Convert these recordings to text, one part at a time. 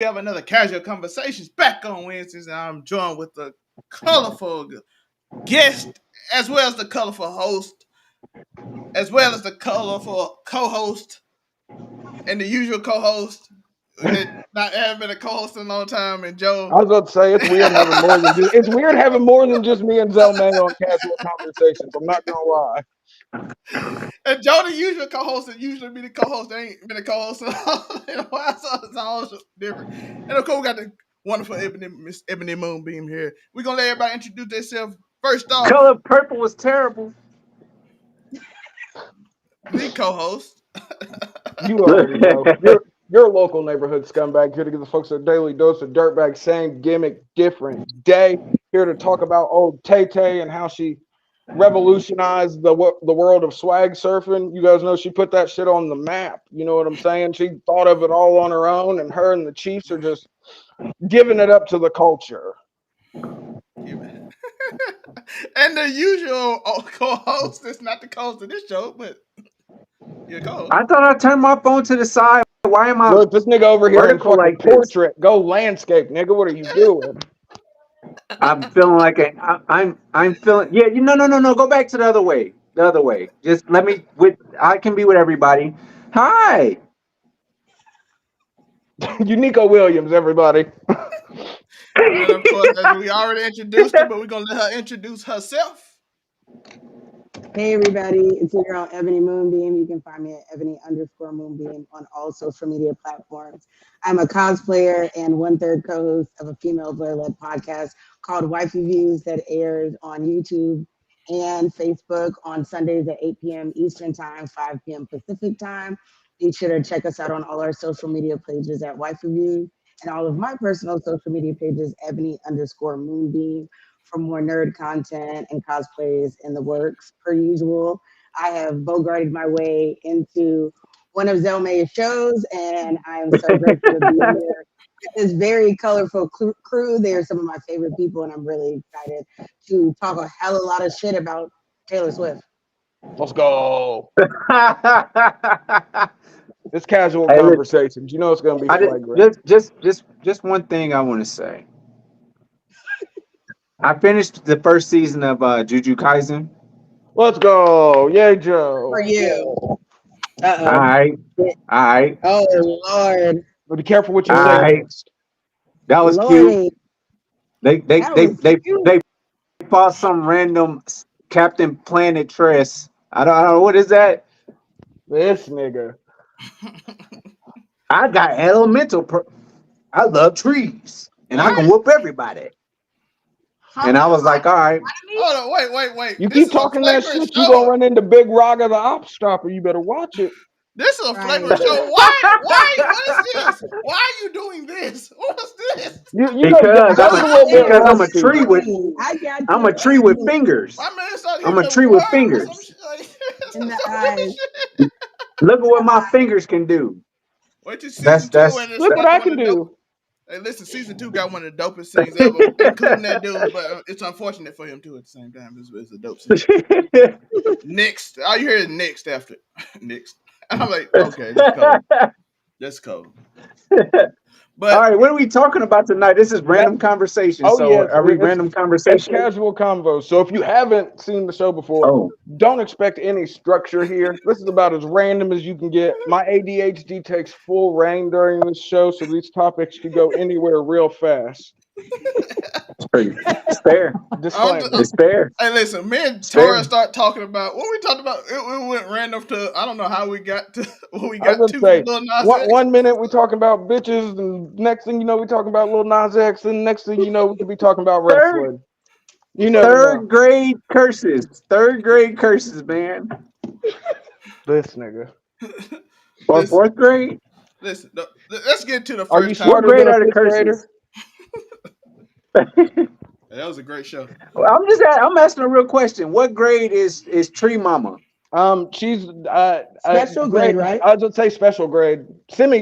We have another casual conversations back on Wednesdays, and I'm joined with the colorful guest, as well as the colorful host, as well as the colorful co-host, and the usual co-host that not haven't been a co-host in a long time, and Joe. I was about to say it's weird having more than just me and Zelmay on casual conversations. I'm not gonna lie. And Joe, the usual co-host, and usually be the co-host. They ain't been a co-host in a while, so it's all different. And of course, we got the wonderful Miss Ebony Moonbeam here. We're gonna let everybody introduce themselves. First off, Color purple was terrible. the co-host. You already know. You're a local neighborhood scumbag here to give the folks a daily dose of dirtbag, same gimmick, different day. Here to talk about old Tay Tay and how she revolutionized the world of swag surfing. You guys know she put that shit on the map. You know what I'm saying? She thought of it all on her own, and her and the Chiefs are just giving it up to the culture. And the usual co-host is not the co-host of this show, but your co-host. I thought I turned my phone to the side. Why am I? Look, this nigga over here in fucking like portrait. This? Go landscape, nigga. What are you doing? I'm feeling like I'm feeling. Yeah, no. Go back to the other way. The other way. Just let me. I can be with everybody. Hi. You Nico Williams, everybody. And of course, we already introduced her, but we're gonna let her introduce herself. Hey everybody, it's your girl Ebony Moonbeam. You can find me at Ebony_Moonbeam on all social media platforms. I'm a cosplayer and 1/3 co-host of a female blur-led podcast called Wifey Views that airs on YouTube and Facebook on Sundays at 8 p.m. Eastern Time, 5 p.m. Pacific Time. Be sure to check us out on all our social media pages at Wifey Views and all of my personal social media pages, Ebony_Moonbeam. For more nerd content and cosplays in the works. Per usual, I have bogarted my way into one of Zelmay's shows, and I am so grateful to be here. This very colorful crew. They are some of my favorite people, and I'm really excited to talk a hell of a lot of shit about Taylor Swift. Let's go. It's casual conversations. You know it's gonna be flagrant. Just one thing I want to say. I finished the first season of Jujutsu Kaisen. Let's go. Yay, Joe. For you. Uh-oh. All right. Oh, Lord. But be careful what you say. That was Lordy. Cute. They fought some random Captain Planet Tress. I don't know. What is that? This nigga. I got elemental. I love trees. And I can whoop everybody. And I was like, all right. Hold on, wait. You keep talking that shit, you gonna run into Big Raga the Op Stopper. You better watch it. This is a flavor show. Why? What is this? Why are you doing this? What's this? Because I'm a tree with fingers. I'm a tree with fingers. In the eyes. Look at what my fingers can do. Wait till season 2 and look what I can do. Hey, listen, season 2 got one of the dopest scenes ever, including that dude, but it's unfortunate for him, too, at the same time. It's a dope scene. Next. All you hear is next after. Next. I'm like, okay, that's cold. But, all right, what are we talking about tonight? This is random conversation. Are we random conversation? It's casual convo. So if you haven't seen the show before, don't expect any structure here. This is about as random as you can get. My ADHD takes full reign during this show, so these topics could go anywhere real fast. It's fair. It's fair. Hey, listen, me and Tora start talking about what we talked about. It went random to I don't know how we got to what we got to. Say, one minute we talking about bitches, and next thing you know we talking about Lil Nas X, and next thing you know we could be talking about wrestling. Third grade curses. Third grade curses, man. This nigga. Or fourth grade. Listen, let's get to the first. Are you smarter than a fifth grader? That was a great show. Well, I'm asking a real question. What grade is Tree Mama? She's special grade, right? I would say special grade,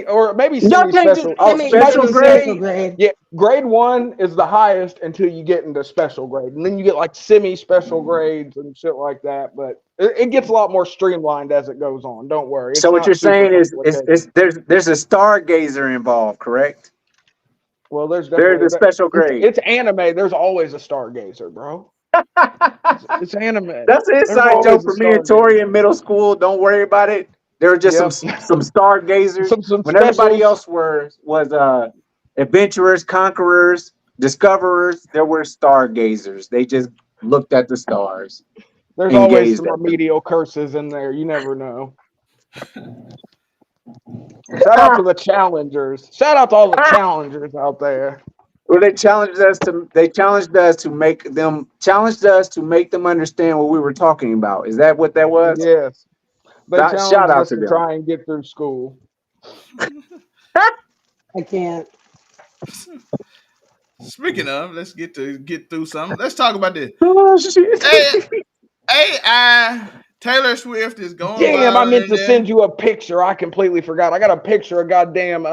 or maybe semi-special. Special grade. Yeah, grade 1 is the highest until you get into special grade, and then you get like semi-special grades and shit like that. But it gets a lot more streamlined as it goes on. Don't worry. So what you're saying is there's a stargazer involved, correct? Well, there's There's definitely a special grade. it's anime. There's always a stargazer, bro. It's anime. That's an There's inside joke always a for me and Tori in stargazer. middle school. Don't worry about it. There were just Yep. some stargazers Some when everybody specials. else was adventurers, conquerors, discoverers. There were stargazers. They just looked at the stars There's and always gazed some at them. remedial curses in there. You never know. Shout out to the challengers. Shout out to all the challengers out there. Well, they challenged us to make them understand what we were talking about. Is that what that was? Yes. They Shout challenged out us to to them. try and get through school. I can't. Speaking of, let's get through something. Let's talk about this. Oh shit! AI Taylor Swift is going Damn, I viral meant in to there. send you a picture. I completely forgot. I got a picture of goddamn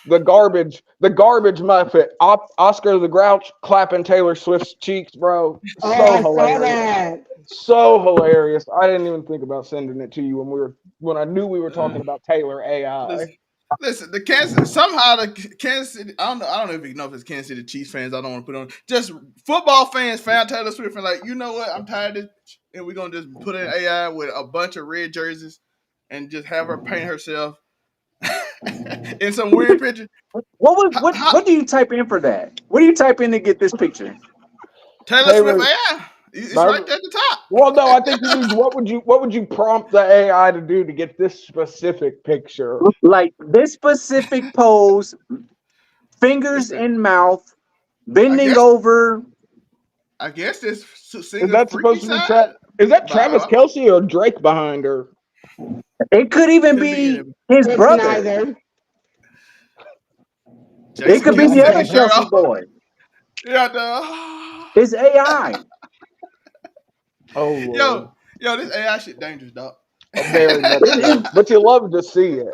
the garbage Muppet, Oscar the Grouch clapping Taylor Swift's cheeks, bro. Oh, So I saw hilarious. that. So hilarious. I didn't even think about sending it to you when I knew we were talking about Taylor AI. Listen, the Kansas somehow the Kansas City. I don't know if you know if it's Kansas City Chiefs fans. I don't want to put on. Just football fans found Taylor Swift and like, you know what? I'm tired of this, and we're gonna just put in AI with a bunch of red jerseys and just have her paint herself in some weird picture. What do you type in for that? What do you type in to get this picture? Taylor Swift AI. It's right there at the top. Well, no, I think you need what would you prompt the AI to do to get this specific picture? Like this specific pose, fingers in mouth, bending over. I guess this Is singer that freaky supposed to be side. Is that Travis Kelce or Drake behind her? It could even be his It's brother. neither. It could be the other Kelce boy. Yeah, It's AI. Oh, Lord. Yo, this AI shit dangerous, dog. Very much so. But you love to see it.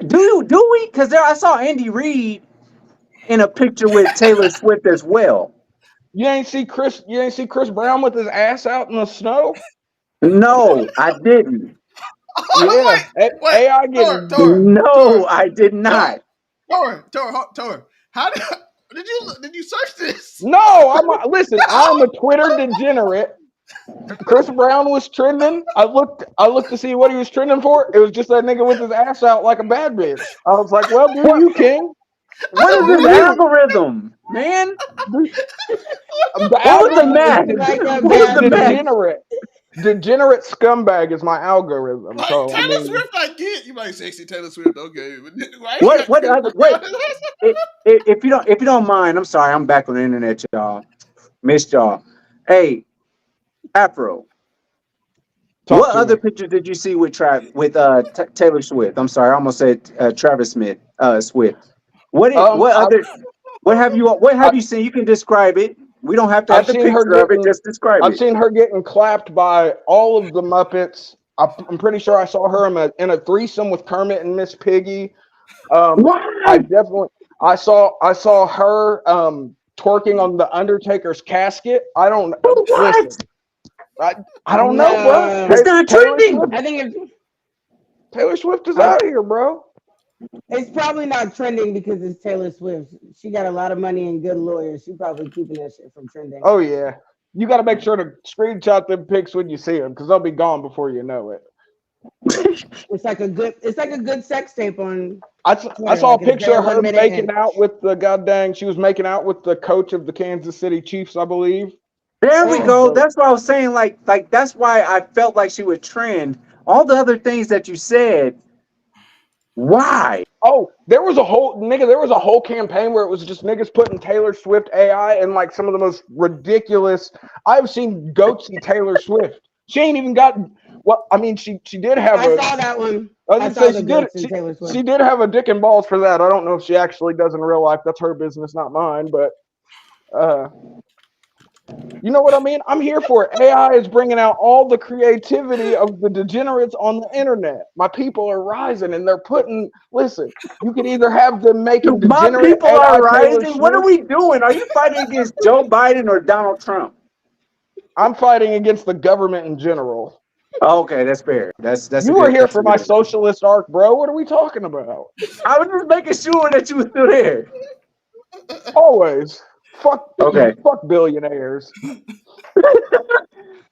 Do we? Because I saw Andy Reid in a picture with Taylor Swift as well. You ain't see Chris Brown with his ass out in the snow? No, I didn't. Yeah, wait, AI getting No, I did not. Tor. How did you search this? No, listen. I'm a Twitter degenerate. Chris Brown was trending. I looked to see what he was trending for. It was just that nigga with his ass out like a bad bitch. I was like, well, do you, King? What is this algorithm, man? What was the math? What was the math? Degenerate scumbag is my algorithm. Like, So Taylor Swift, I get you like sexy Taylor Swift. Okay, Wait. If you don't mind, I'm sorry. I'm back on the internet, y'all. Missed y'all. Hey, Afro. What other picture did you see with Taylor Swift? I'm sorry, I almost said Travis Smith. Swift. What have you seen? You can describe it. We don't have to have the picture of it. Just describe it. I've seen her getting clapped by all of the Muppets. I'm pretty sure I saw her in a threesome with Kermit and Miss Piggy. I saw her twerking on the Undertaker's casket. I don't listen. I don't know, bro. It's not trending. I think Taylor Swift is out here, bro. It's probably not trending because it's Taylor Swift. She got a lot of money and good lawyers. She's probably keeping that shit from trending. Oh yeah, you got to make sure to screenshot them pics when you see them because they'll be gone before you know it. It's like a good sex tape on. I saw a picture of her making out with the goddamn. She was making out with the coach of the Kansas City Chiefs, I believe. There we go. That's what I was saying. Like that's why I felt like she would trend. All the other things that you said. Why? Oh, there was a whole campaign where it was just niggas putting Taylor Swift AI in like some of the most ridiculous. I've seen goatsy Taylor Swift. She ain't even got. Well, I mean, she did have. I saw that one. She did have a dick and balls for that. I don't know if she actually does in real life. That's her business, not mine. But, you know what I mean? I'm here for it. AI is bringing out all the creativity of the degenerates on the internet. My people are rising, and they're putting. Listen, you could either have them making degenerate. My people are rising. What are we doing? Are you fighting against Joe Biden or Donald Trump? I'm fighting against the government in general. Okay, that's fair. That's you were here for my socialist arc, bro. What are we talking about? I was just making sure that you were still there. Always. Fuck billionaires.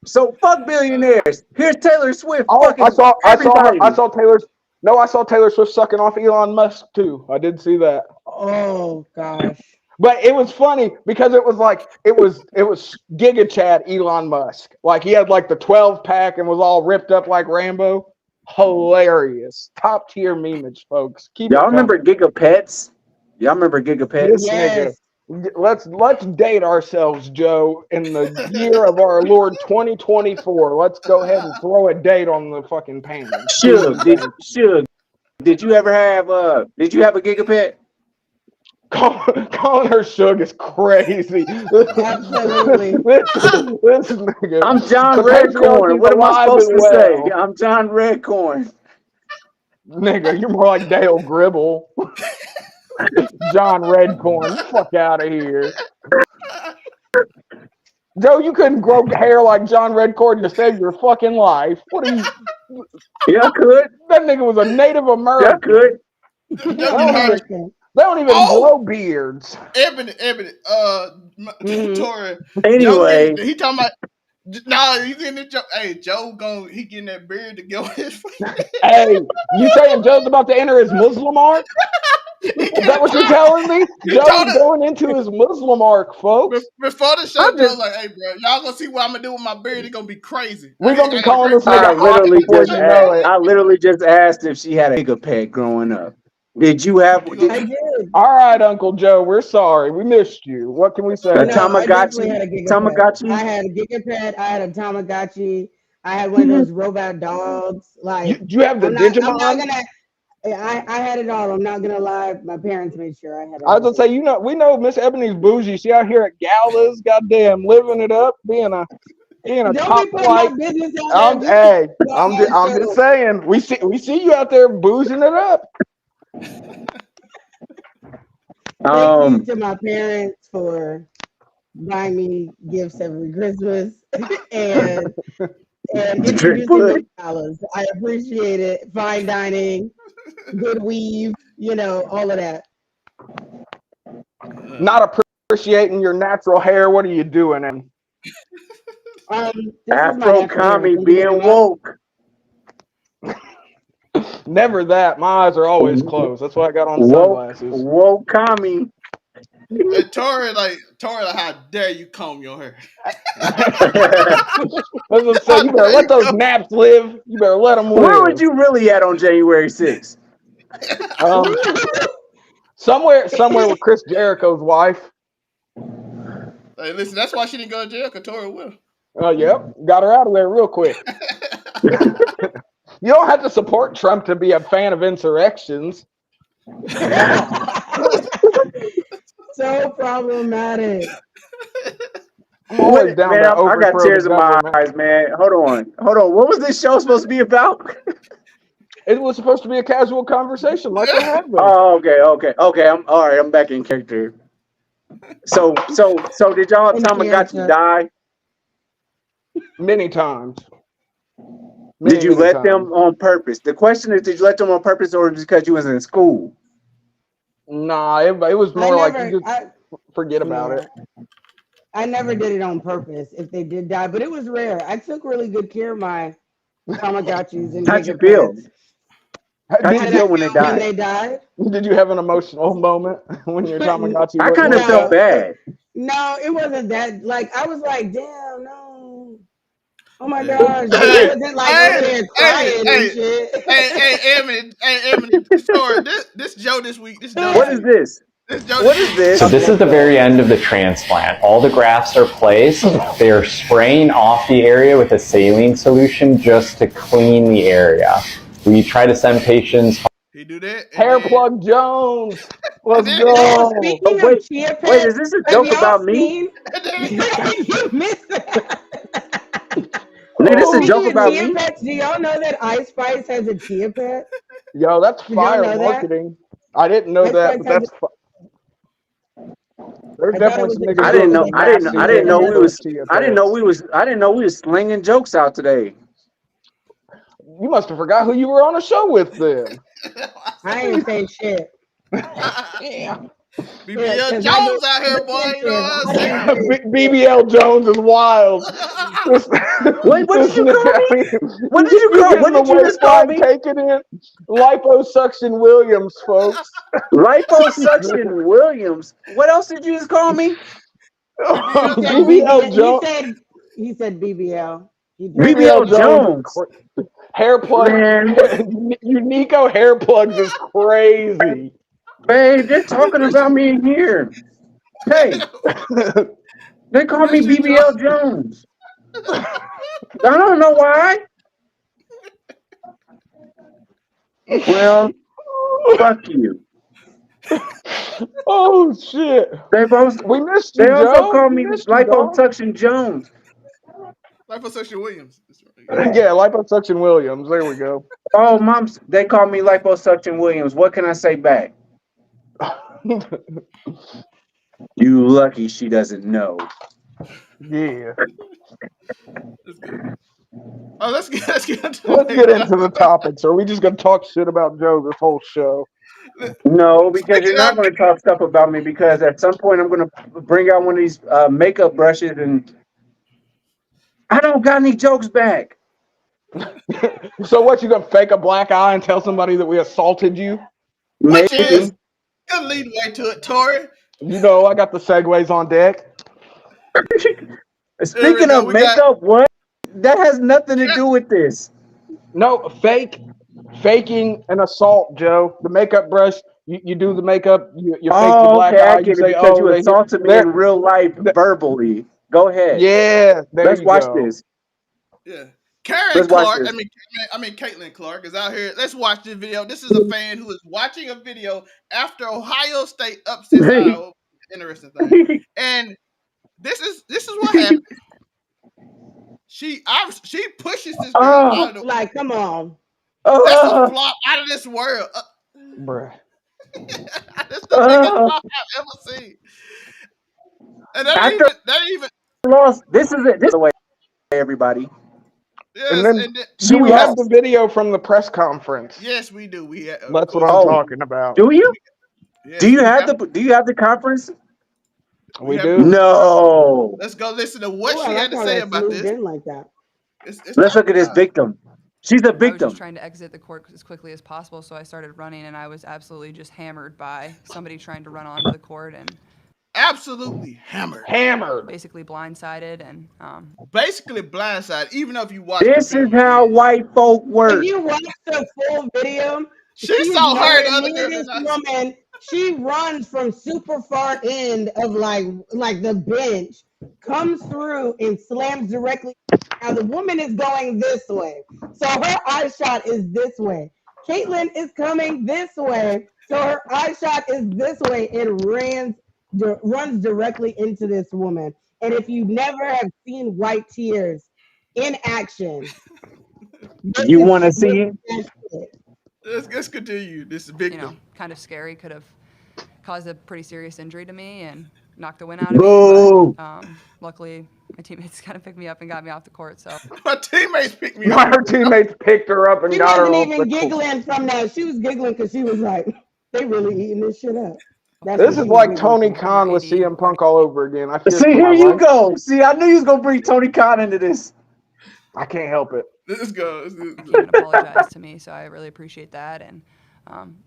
So fuck billionaires. Here's Taylor Swift. Oh, Fucking everybody. I saw Taylor Swift sucking off Elon Musk too. I did see that. Oh gosh. But it was funny because it was Giga Chad Elon Musk. Like he had like the 12 pack and was all ripped up like Rambo. Hilarious. Top tier memeage, folks. Y'all remember Gigapets? Y'all remember Gigapets? This Yes. nigga. Let's date ourselves, Joe, in the year of our Lord 2024. Let's go ahead and throw a date on the fucking panel. Shug, did you have a Gigapet? Calling her Shug is crazy. Absolutely. This nigga. I'm John Redcorn. What am I supposed to say? I'm John Redcorn. Nigga, you're more like Dale Gribble. John Redcorn. Fuck out of here. Joe, you couldn't grow hair like John Redcorn to save your fucking life. What are you? Yeah, I could. That nigga was a Native American. Yeah, I could. They don't even grow beards. Ebony, Tori. Anyway, Joe, he talking about. Nah, he's in the Joe. Hey, Joe he getting that beard to go his. Hey, you saying Joe's about to enter his Muslim arc? Is that what you're telling me? Joe's going into his Muslim arc, folks. Before the show, Joe's like, "Hey, bro, y'all gonna see what I'm gonna do with my beard? It's gonna be crazy. We're gonna be calling this I nigga. literally just asked if she had a Gigapet growing up. Did you have? I did. All right, Uncle Joe, we're sorry. We missed you. What can we say? Tamagotchi. I had a Gigapet. I had a Tamagotchi. I had one of those robot dogs. Like, you have the Digimon? I had it all. I'm not gonna lie. My parents made sure I had it. I was gonna say, we know Miss Ebony's bougie. She out here at galas, goddamn, living it up, being a top flight. I'm just saying, we see you out there boozing it up. Thank you to my parents for buying me gifts every Christmas and introducing me to galas. I appreciate it. Fine dining, good weave, all of that. Not appreciating your natural hair. What are you doing? Afro commie being woke. Never that. My eyes are always closed. That's why I got on sunglasses. Woke commie. Hey, Tori, how dare you comb your hair? I was gonna say, you better let those naps live. You better let them live. Where was you really at on January 6th? Somewhere with Chris Jericho's wife. Hey, listen, that's why she didn't go to jail, because Tori will. Oh, yep. Got her out of there real quick. You don't have to support Trump to be a fan of insurrections. So problematic. I'm always down to I got tears in my eyes, man. Hold on. What was this show supposed to be about? It was supposed to be a casual conversation, like we had been. Oh, okay. I'm all right. I'm back in character. So did y'all Tamagotchi die? Many times. Did you let them on purpose? The question is, did you let them on purpose or just because you was in school? Nah, it was more you just forget about it. I never did it on purpose if they did die, but it was rare. I took really good care of my Tamagotchis. And how'd you feel? How'd you feel when they died? Did you have an emotional moment when your Tamagotchi? I kind of felt bad. No, it wasn't that. Like, I was like, damn, no. Oh my gosh. It wasn't like over there crying and shit. Hey, Emily, sorry, this Joe this week. What is this? What is this? So this is the very end of the transplant. All the grafts are placed. They're spraying off the area with a saline solution just to clean the area. We try to send patients. He do that. Hair plug Jones. Let's go. Wait, is this a joke about me? You missed that. This is a joke about me. Pets, do y'all know that Ice Spice has a chia pet? Yo, that's fire marketing. That? I didn't know that, but that's there's definitely some niggas. I didn't know we was slinging jokes out today. You must have forgot who you were on a show with then. I ain't saying shit. Yeah. BBL Jones out here, boy. You know what I'm saying? BBL Jones is wild. What did you call me? What did you call? What did you just call me? Taken in liposuction Williams, folks. Liposuction Williams. What else did you just call me? BBL Jones. He said BBL. BBL Jones. Hair plug. Man. Unico hair plugs is crazy. Babe, they're talking about me in here. Hey, they call me BBL Jones. I don't know why. Well, fuck you. Oh shit! We missed you. They also Joe. call me Liposuction Jones. Liposuction Williams. Yeah, Liposuction Williams. There we go. Oh, moms, they call me Liposuction Williams. What can I say back? You lucky she doesn't know. Yeah. Oh, let's get into the topics. Are we just gonna talk shit about Joe this whole show? No, because you're not going to talk stuff about me. Because at some point I'm going to bring out one of these makeup brushes, and I don't got any jokes back. So what? You gonna fake a black eye and tell somebody that we assaulted you? Which is a lead way to it, Tori. You know, I got the segues on deck. Speaking of makeup, what? That has nothing to do with this. No, faking an assault, Joe. The makeup brush, you do the makeup, you fake the black eye. I get it, because you assaulted me in real life verbally. Go ahead. Yeah, let's watch this. Yeah, Karen Clark. I mean Caitlin Clark is out here. Let's watch this video. This is a fan who is watching a video after Ohio State upsets Iowa. Interesting thing. And this is what happened. She pushes this girl out of the like, come on. That's a flop out of this world. Bruh. That's the biggest flop I've ever seen. And that even lost. This is it. This is the way, everybody. Yes, and then do we have the video from the press conference? Yes, we do. That's what I'm talking about. Do you? Yes, do you have the conference? We do. No. Let's go listen to what she had to say about this. Like that. Let's look at this victim. She's a victim. I was just trying to exit the court as quickly as possible, so I started running, and I was absolutely just hammered by somebody trying to run onto the court and absolutely hammered. Basically blindsided and basically blindsided. Even if you watch this is how white folk work. If you watch the full video, she saw her and other girls. Woman, she runs from super far end of like the bench, comes through and slams directly. Now the woman is going this way, so her eye shot is this way. Caitlin is coming this way, so her eye shot is this way. It runs directly into this woman. And if you never have seen white tears in action, you want to see it? Let's continue. This is big. You know, kind of scary. Could have caused a pretty serious injury to me and knocked the wind out of me. But, luckily, my teammates kind of picked me up and got me off the court. So my teammates picked me up. Her teammates picked her up and she got her off. She wasn't even giggling from that. She was giggling because she was like, "They really eating this shit up." This is like Tony Khan with CM Punk all over again. See, here you go. See, I knew you was gonna bring Tony Khan into this. I can't help it. Let's go. Apologize to me, so I really appreciate that. And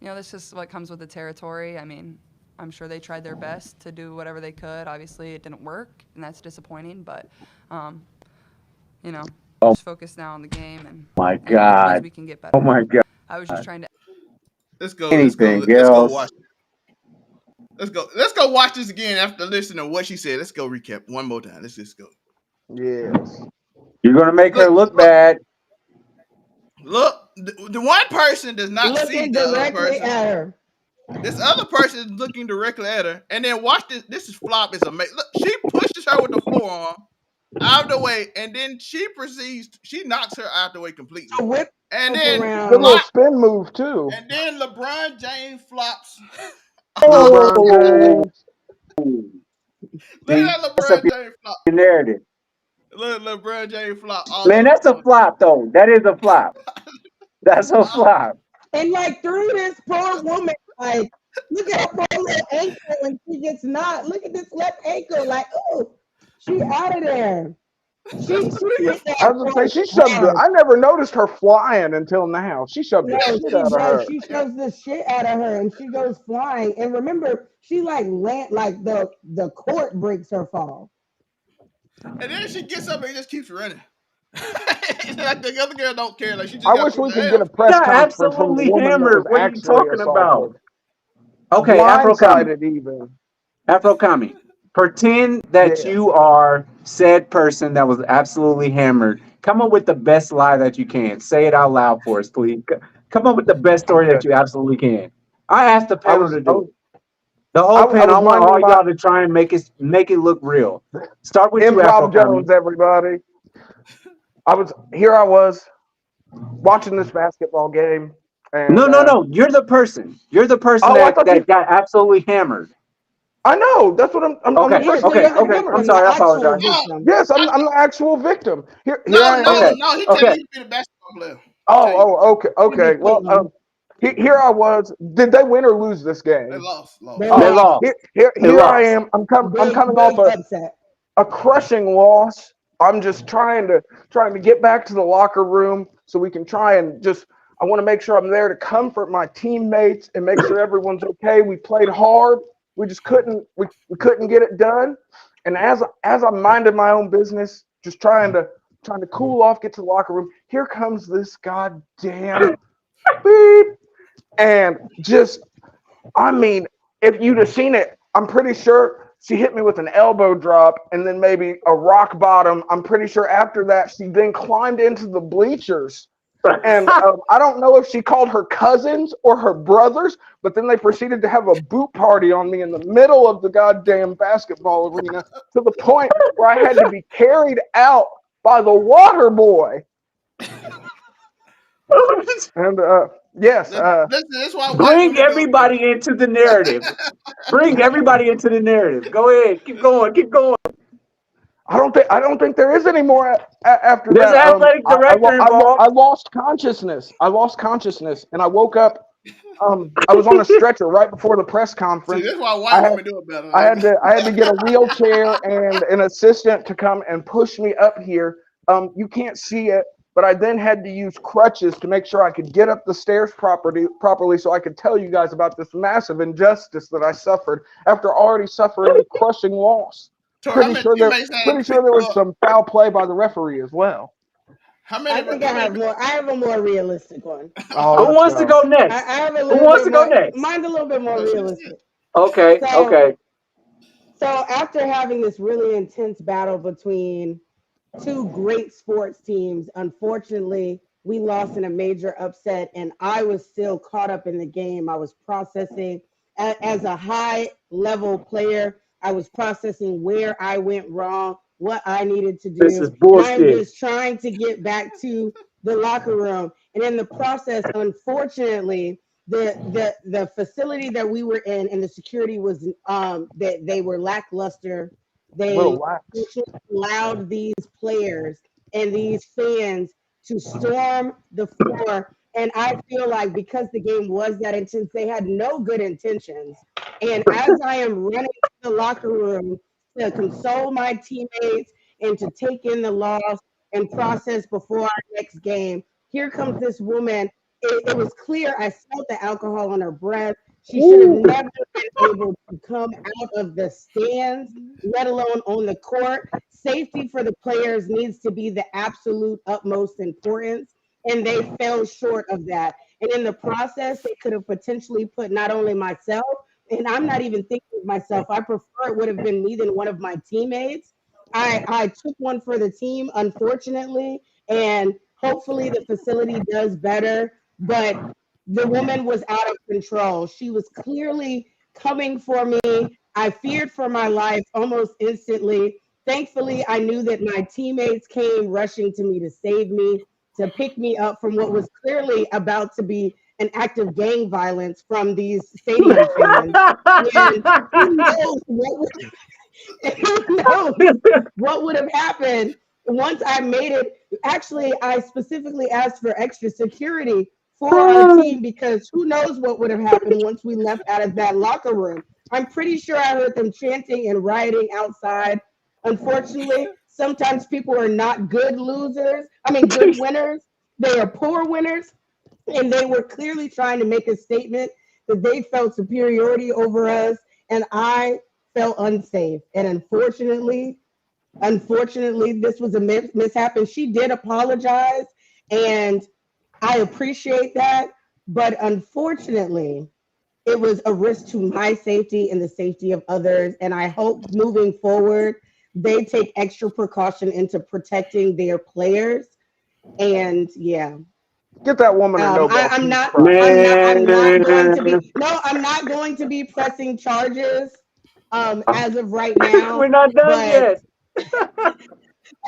you know, this is what comes with the territory. I mean, I'm sure they tried their best to do whatever they could. Obviously, it didn't work, and that's disappointing. But you know, just focus now on the game and and we can get better. Oh my God! I was just trying to. Let's go. Let's go watch. Let's go watch this again after listening to what she said. Let's go recap one more time. Let's just go. Yes. You're gonna make her look bad. Look, the one person does not see the other person. At her. This other person is looking directly at her, and then watch this. This is flop is amazing. Look, she pushes her with the forearm out of the way, and then she knocks her out the way completely. And then a little spin move too. And then LeBron James flops. LeBron James. Look at LeBron James flop. Narrative. Look, LeBron James flop. Man, that's a flop though. That is a flop. That's a flop. And like through this poor woman, like Look at her poor little ankle when she gets knocked. Look at this left ankle. Like, oh, she out of there. She hit I that was gonna say point she shoved the. hard. I never noticed her flying until now. She shoved the No, shit she out of does. her. She shoves the shit out of her, and she goes flying. And remember, she like land like the court breaks her fall. And then she gets up and just keeps running. Like the other girl don't care. Like she just I got wish put we the could get a L. press Got conference from the absolutely woman that was hammered. What are you actually talking about? assaulted, Okay, Afro Kami. blindsided even. Afro Kami. Pretend that Yes. you are said person that was absolutely hammered. Come up with the best lie that you can. Say it out loud for us, please. Come up with the best story Okay. that you absolutely can. I asked the I panel was to I do was it. The I, whole I panel. was I want minding all my y'all to try and make it look real. Start with you, Afro improv Kami. Jones, everybody. I was watching this basketball game, No, and no, no. You're the person. You're the person oh, I that thought you. got absolutely hammered. I know that's what I'm the Okay, Yeah, person so that okay, you're got the okay. I'm victim, hammered. the sorry. I actual apologize. No, victim. Yes, I, I'm the actual victim. Here no, I no, Okay, am. no. He telling okay. you to be the basketball player. He telling you Oh, okay, You're the okay. Well, victim. here I was. Did they win or lose this they game? lost, They lost. They Oh, lost. lost. They here I lost. am. I'm Big, coming off big upset. a crushing loss. I'm just trying to get back to the locker room so we can try and just. I want to make sure I'm there to comfort my teammates and make sure everyone's okay. We played hard. We just we couldn't get it done. And as I'm minding my own business, just trying to cool off, get to the locker room. Here comes this goddamn beep, and just I mean, if you'd have seen it, I'm pretty sure she hit me with an elbow drop and then maybe a rock bottom. I'm pretty sure after that she then climbed into the bleachers. And I don't know if she called her cousins or her brothers, but then they proceeded to have a boot party on me in the middle of the goddamn basketball arena to the point where I had to be carried out by the water boy. And yes, Listen, that's why white Bring women do it better. everybody into the narrative. Bring everybody into the narrative. Go ahead. Keep going. Keep going. I don't think there is any more after There's that. an athletic director involved. I lost consciousness. I lost consciousness, and I woke up. I was on a stretcher right before the press See, conference. that's why I white had women do it better. Like, I had to get a wheelchair and an assistant to come and push me up here. You can't see it, but I then had to use crutches to make sure I could get up the stairs properly so I could tell you guys about this massive injustice that I suffered after already suffering a crushing loss. Tori, how many teammates Pretty had sure picked there you was up? some foul play by the referee as well. How I many? think How many? I have a more realistic one. Oh, Who let's wants to go. go I next? have a Who little wants bit to go more. next? Mine's a little bit more Oh, shit. realistic. Okay, So, okay. so after having this really intense battle between two great sports teams, unfortunately, we lost in a major upset, and I was still caught up in the game. I was processing as a high level player. I was processing where I went wrong, what I needed to This do, is and I'm bullshit. just trying to get back to the locker room. And in the process, unfortunately, the facility that we were in and the security was that they were lackluster. A little They lax. allowed these players and these fans to storm the floor. And I feel like because the game was that intense, they had no good intentions. And as I am running to the locker room to console my teammates and to take in the loss and process before our next game, here comes this woman. It was clear I smelled the alcohol on her breath. She should have Ooh. never been able to come out of the stands, let alone on the court. Safety for the players needs to be the absolute utmost importance, and they fell short of that. And in the process, they could have potentially put not only myself, and I'm not even thinking of myself, I prefer it would have been me than one of my teammates. I took one for the team, unfortunately, and hopefully the facility does better. But the woman was out of control. She was clearly coming for me. I feared for my life almost instantly. Thankfully, I knew that my teammates came rushing to me to save me, to pick me up from what was clearly about to be an act of gang violence from these stadium fans. And who knows what would, who knows what would have happened once I made it. Actually, I specifically asked for extra security for our team because who knows what would have happened once we left out of that locker room. I'm pretty sure I heard them chanting and rioting outside. Unfortunately, sometimes people are not good losers. I mean, good winners. They are poor winners. And they were clearly trying to make a statement that they felt superiority over us. And I felt unsafe. And unfortunately, this was a mishap. And she did apologize. And I appreciate that. But unfortunately, it was a risk to my safety and the safety of others. And I hope moving forward, they take extra precaution into protecting their players. And yeah, Get that woman a Nobel I'm Peace not, Prize. I'm not going to be, Man, no, I'm not going to be pressing charges as of right now. we're not done But yet.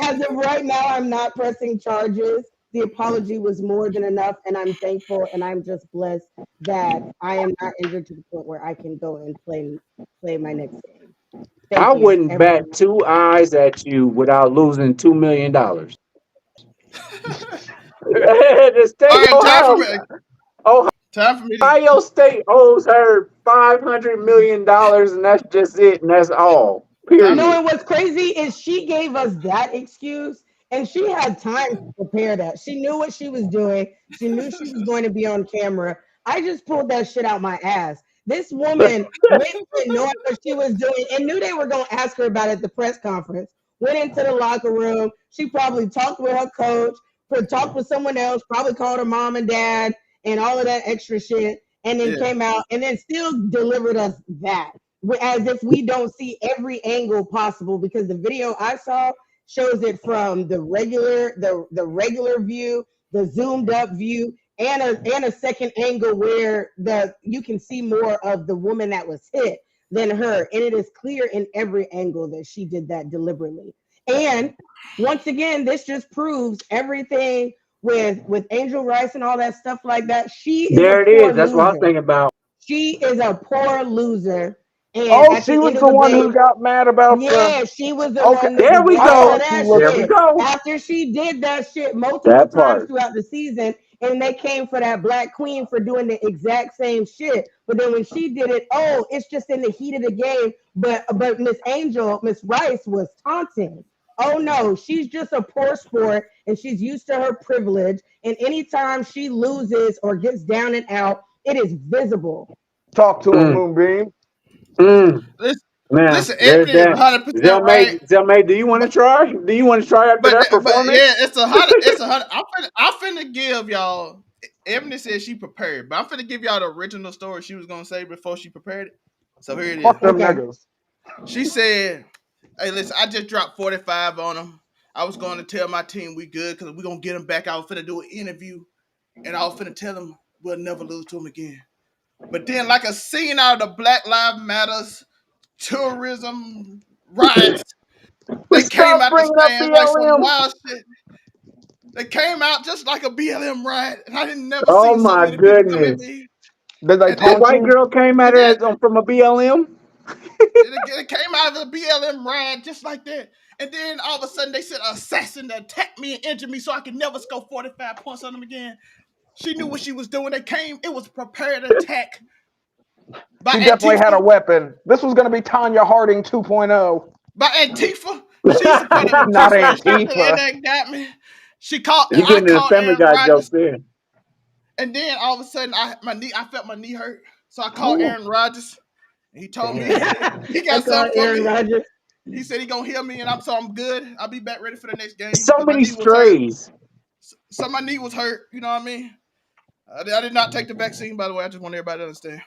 as of right now, I'm not pressing charges. The apology was more than enough, and I'm thankful and I'm just blessed that I am not injured to the point where I can go and play my next game. I Thank you, wouldn't bat everyone. two eyes at you without losing $2 million. The All state of right, time for me to. Ohio State owes her $500 million, and that's just it, and that's all. Time for No, me. Period. and what's crazy is she gave us that excuse and she had time to prepare that. She knew what she was doing. She knew she was going to be on camera. I just pulled that shit out my ass. This woman went in knowing what she was doing and knew they were going to ask her about it at the press conference. Went into the locker room. She probably talked with her coach, talked with someone else, probably called her mom and dad and all of that extra shit, and then Yeah. came out and then still delivered us that as if we don't see every angle possible because the video I saw shows it from the regular view, the zoomed up view, and a second angle where the you can see more of the woman that was hit than her, and it is clear in every angle that she did that deliberately. And once again, this just proves everything with Angel Rice and all that stuff like that. She is a There it poor is. That's what I was loser. thinking about. She is a poor loser. And Oh, at she the was end of the the one who day, got mad about the. yeah, she was the Okay, one that There was we I mad for thought go. she that was. There we shit. go. After she did that shit multiple That times part. throughout the season, and they came for that black queen for doing the exact same shit. But then when she did it, oh, it's just in the heat of the game. But Miss Rice was taunting. Oh no, she's just a poor sport and she's used to her privilege. And anytime she loses or gets down and out, it is visible. Talk to him, Mm, Moonbeam. mm. Listen, Now, listen, there's Ebony is that. 100% right. Zelmay, do you want to But try? Do you want to try after that but performance? yeah, it's a hundred. It's a hundred. I'm finna give y'all. Ebony said she prepared, but I'm finna give y'all the original story she was gonna say before she prepared it. So here it is. Fuck them Okay. niggas. She said, "Hey, listen, I just dropped 45 on them. I was going to tell my team we good because we gonna get them back. I was finna do an interview, and I was finna tell them we'll never lose to them again. But then, like a scene out of the Black Lives Matters tourism riots, they came Stop out the bringing up stand like some BLM. wild shit. They came out just like a BLM riot, and I didn't never Oh seen so my many people come at goodness. me. Did they And A then, taunt white you? girl came at and her then from a BLM. it came out of the BLM riot just like that. And then all of a sudden they sent an assassin to attack me and injure me so I could never score 45 points on them again. She knew what she was doing. They came, it was a prepared attack by She definitely had a Antifa. weapon. This was going to be Tanya Harding 2.0. By Antifa. She's a part of Not Antifa and Antifa. that got me. You I getting into called Family Aaron Guy jokes Rodgers. there. And then all of a sudden I felt my knee hurt. So I called Oh, Aaron Rodgers. And he told me Damn. he I got call something for Aaron me. Rodgers. He said he gonna heal me, and I'm good. I'll be back ready for the next game so because my many knee was hurt. strays. So my knee was hurt. You know what I mean? I did not take the vaccine, by the way. I just want everybody to understand.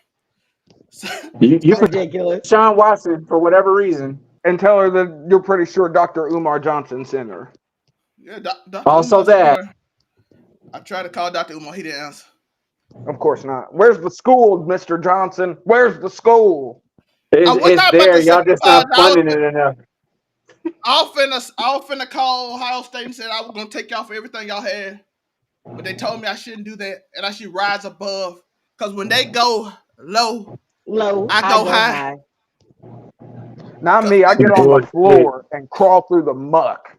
So, You so for Ridiculous. Sean Watson for whatever reason. And tell her that you're pretty sure Dr. Umar Johnson sent her. yeah, Dr. Also Umar that. somewhere. I tried to call Dr. Umar. He didn't answer. Of course not. Where's the school, Mr. Johnson? Where's the school? I was It's not about there. to say Y'all just I not was, funding it enough. I was finna call Ohio State and said I was gonna take y'all for everything y'all had, but they told me I shouldn't do that and I should rise above. Cause when they go low, Low, I I go go high. high. Not Cause me. I get on the Bullshit. floor and crawl through the muck.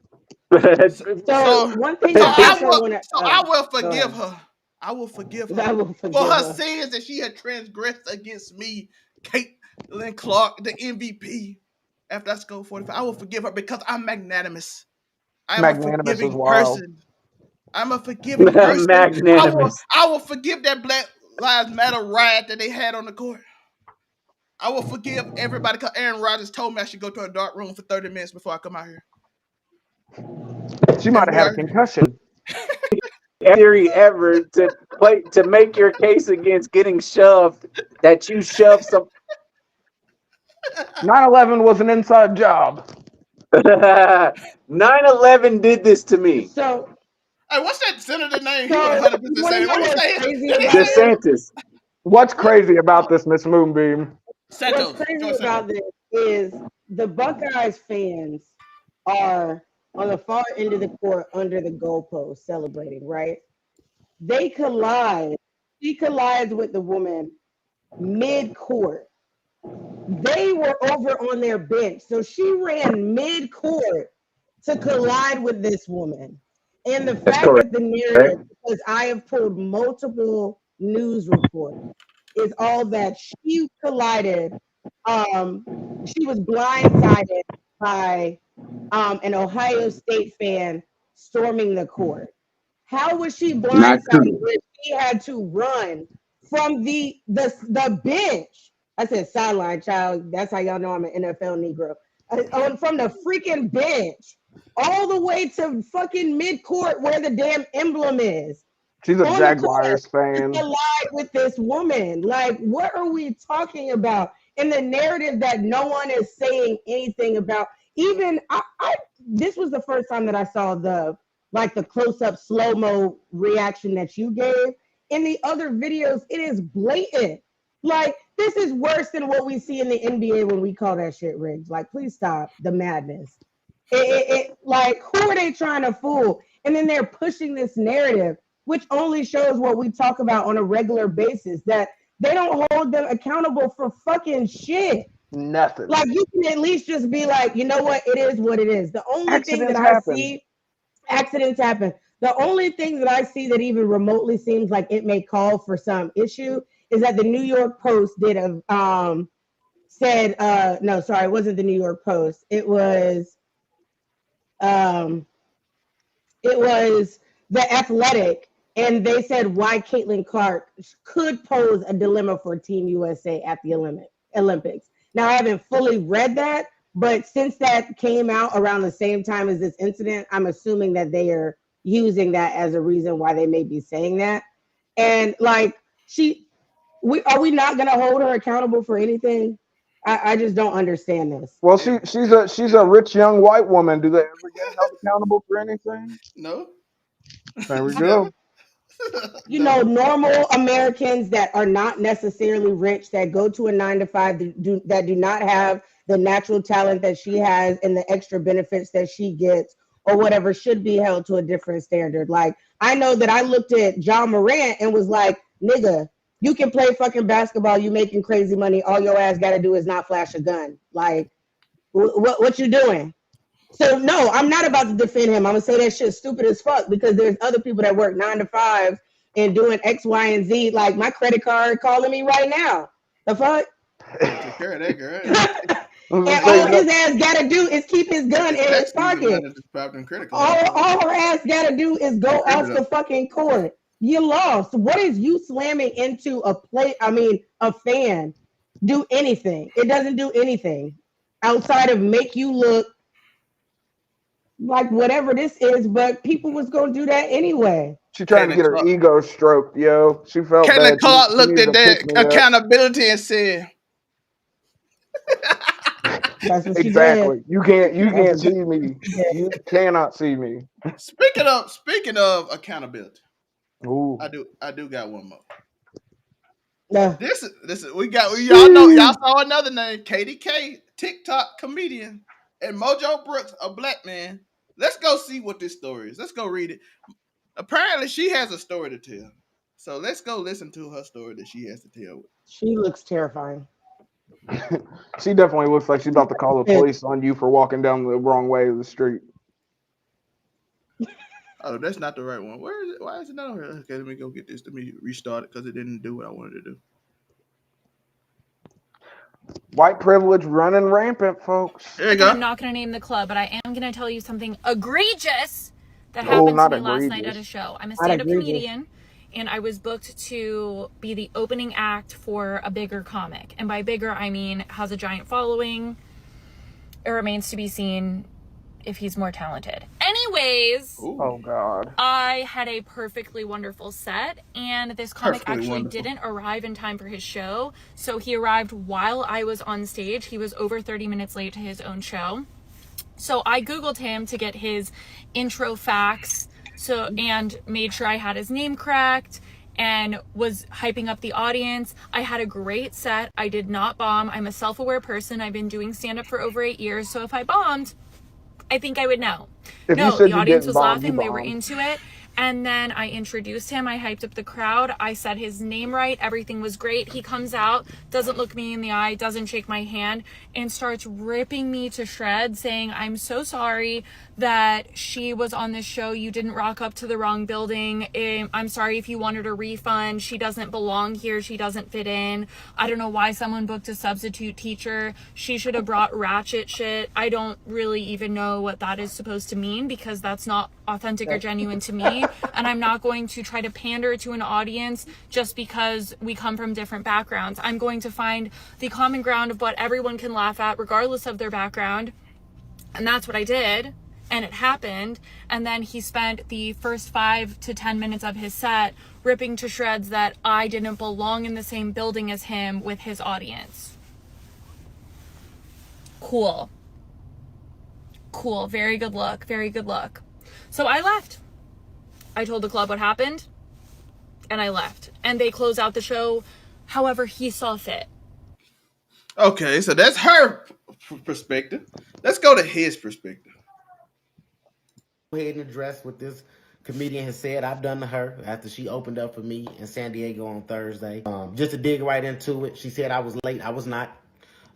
So so one thing that I sure want to I will go forgive ahead. her. I will forgive I her will for forgive her her. sins that she had transgressed against me, Caitlin Clark, the MVP. After I scored 45, I will forgive her because I'm magnanimous. I am a Magnanimous as forgiving wild. person. I'm a forgiving person. Magnanimous. I will forgive that Black Lives Matter riot that they had on the court. I will forgive everybody because Aaron Rodgers told me I should go to a dark room for 30 minutes before I come out here. She might And have we had a are concussion. Theory ever to make your case against getting shoved that you shoved some 9/11 was an inside job. 9/11 did this to me. So, Hey, what's that senator name? He was so 100% you want to saying. know What he what's say? crazy Did he about say this? DeSantis. What's what? crazy about this, Miss Moonbeam? What's Santos. crazy George Santos. about this is the Buckeyes fans are on the far end of the court under the goalpost celebrating, right? They collide. She collides with the woman mid-court. They were over on their bench. So she ran mid-court to collide with this woman. And the That's fact correct. that the narrative, because I have pulled multiple news reports, is all that she collided. She was blindsided by an Ohio State fan storming the court. How was she Not blindsided true. when she had to run from the bench? I said sideline, child. That's how y'all know I'm an NFL Negro. From the freaking bench all the way to fucking mid-court where the damn emblem is. She's a On the court Jaguars fan. to collide with this woman. Like, what are we talking about? In the narrative that no one is saying anything about. Even this was the first time that I saw the close-up slow-mo reaction that you gave. In the other videos, it is blatant. Like, this is worse than what we see in the NBA when we call that shit rigged. Like, please stop the madness. Like, who are they trying to fool? And then they're pushing this narrative, which only shows what we talk about on a regular basis, that they don't hold them accountable for fucking shit. Nothing. Like, you can at least just be like, you know what? It is what it is. The only thing that I see, accidents happen. The only thing that I see that even remotely seems like it may call for some issue is that the New York Post did a said no, sorry, it wasn't the New York Post. Um it was the Athletic, and they said why Caitlin Clark could pose a dilemma for Team USA at the Olympics. Now, I haven't fully read that, but since that came out around the same time as this incident, I'm assuming that they are using that as a reason why they may be saying that. And like, are we not going to hold her accountable for anything? I just don't understand this. Well, she's a rich young white woman. Do they ever get held accountable for anything? No. There we Never. go. You No. know, normal Americans that are not necessarily rich, that go to a 9 to 5, that do not have the natural talent that she has and the extra benefits that she gets or whatever, should be held to a different standard. Like, I know that I looked at John Morant and was like, nigga, you can play fucking basketball, you making crazy money, all your ass got to do is not flash a gun. Like, what you doing? So no, I'm not about to defend him. I'm gonna say that shit's stupid as fuck because there's other people that work 9 to 5 and doing X, Y, and Z. Like, my credit card calling me right now. The fuck? Take care of that girl. And all his ass gotta do is keep his gun in his Tax season pocket. running just popped in credit card. All her ass gotta do is go off the fucking court. You lost. What is you slamming into a fan? Do anything? It doesn't do anything outside of make you look like whatever this is, but people was gonna do that anyway. She trying to get her ego stroked, yo. She felt Caitlin bad. Clark She looked needed at to pick that me up. accountability and said, That's what she Exactly. did. You can't see me. You cannot see me. Speaking of accountability, Ooh. I do got one more. No. This is y'all saw another name, KDK, TikTok comedian, and Mojo Brooks, a black man. Let's go see what this story is. Let's go read it. Apparently, she has a story to tell. So let's go listen to her story that she has to tell. She looks terrifying. She definitely looks like she's about to call the police on you for walking down the wrong way of the street. Oh, that's not the right one. Where is it? Why is it not on here? Okay, let me go get this. Let me restart it because it didn't do what I wanted to do. White privilege running rampant, folks. There you go. I'm not going to name the club, but I am going to tell you something egregious that Oh, happened to not me last night at egregious. a show. I'm a Not stand-up egregious. comedian, and I was booked to be the opening act for a bigger comic. And by bigger, I mean has a giant following. It remains to be seen if he's more talented. Anyways, Ooh, Oh God. I had a perfectly wonderful set, and this comic Perfectly actually wonderful. didn't arrive in time for his show. So he arrived while I was on stage. He was over 30 minutes late to his own show. So I Googled him to get his intro facts, and made sure I had his name correct and was hyping up the audience. I had a great set. I did not bomb. I'm a self-aware person. I've been doing stand-up for over 8 years. So if I bombed, I think I would know. If you No, said the you audience didn't was bomb, you laughing. They were bombed. into it. And then I introduced him. I hyped up the crowd. I said his name right. Everything was great. He comes out, doesn't look me in the eye, doesn't shake my hand, and starts ripping me to shreds, saying, I'm so sorry that she was on this show. You didn't rock up to the wrong building. I'm sorry if you wanted a refund. She doesn't belong here. She doesn't fit in. I don't know why someone booked a substitute teacher. She should have brought ratchet shit. I don't really even know what that is supposed to mean, because that's not authentic or genuine to me. And I'm not going to try to pander to an audience just because we come from different backgrounds. I'm going to find the common ground of what everyone can laugh at regardless of their background. And that's what I did. And it happened. And then he spent the first 5 to 10 minutes of his set ripping to shreds that I didn't belong in the same building as him with his audience. Cool. Very good look. So I left. I told the club what happened, and I left. And they closed out the show however he saw fit. Okay, so that's her perspective. Let's go to his perspective. Go ahead and address what this comedian has said. I've done to her after she opened up for me in San Diego on Thursday. Just to dig right into it, she said I was late. I was not.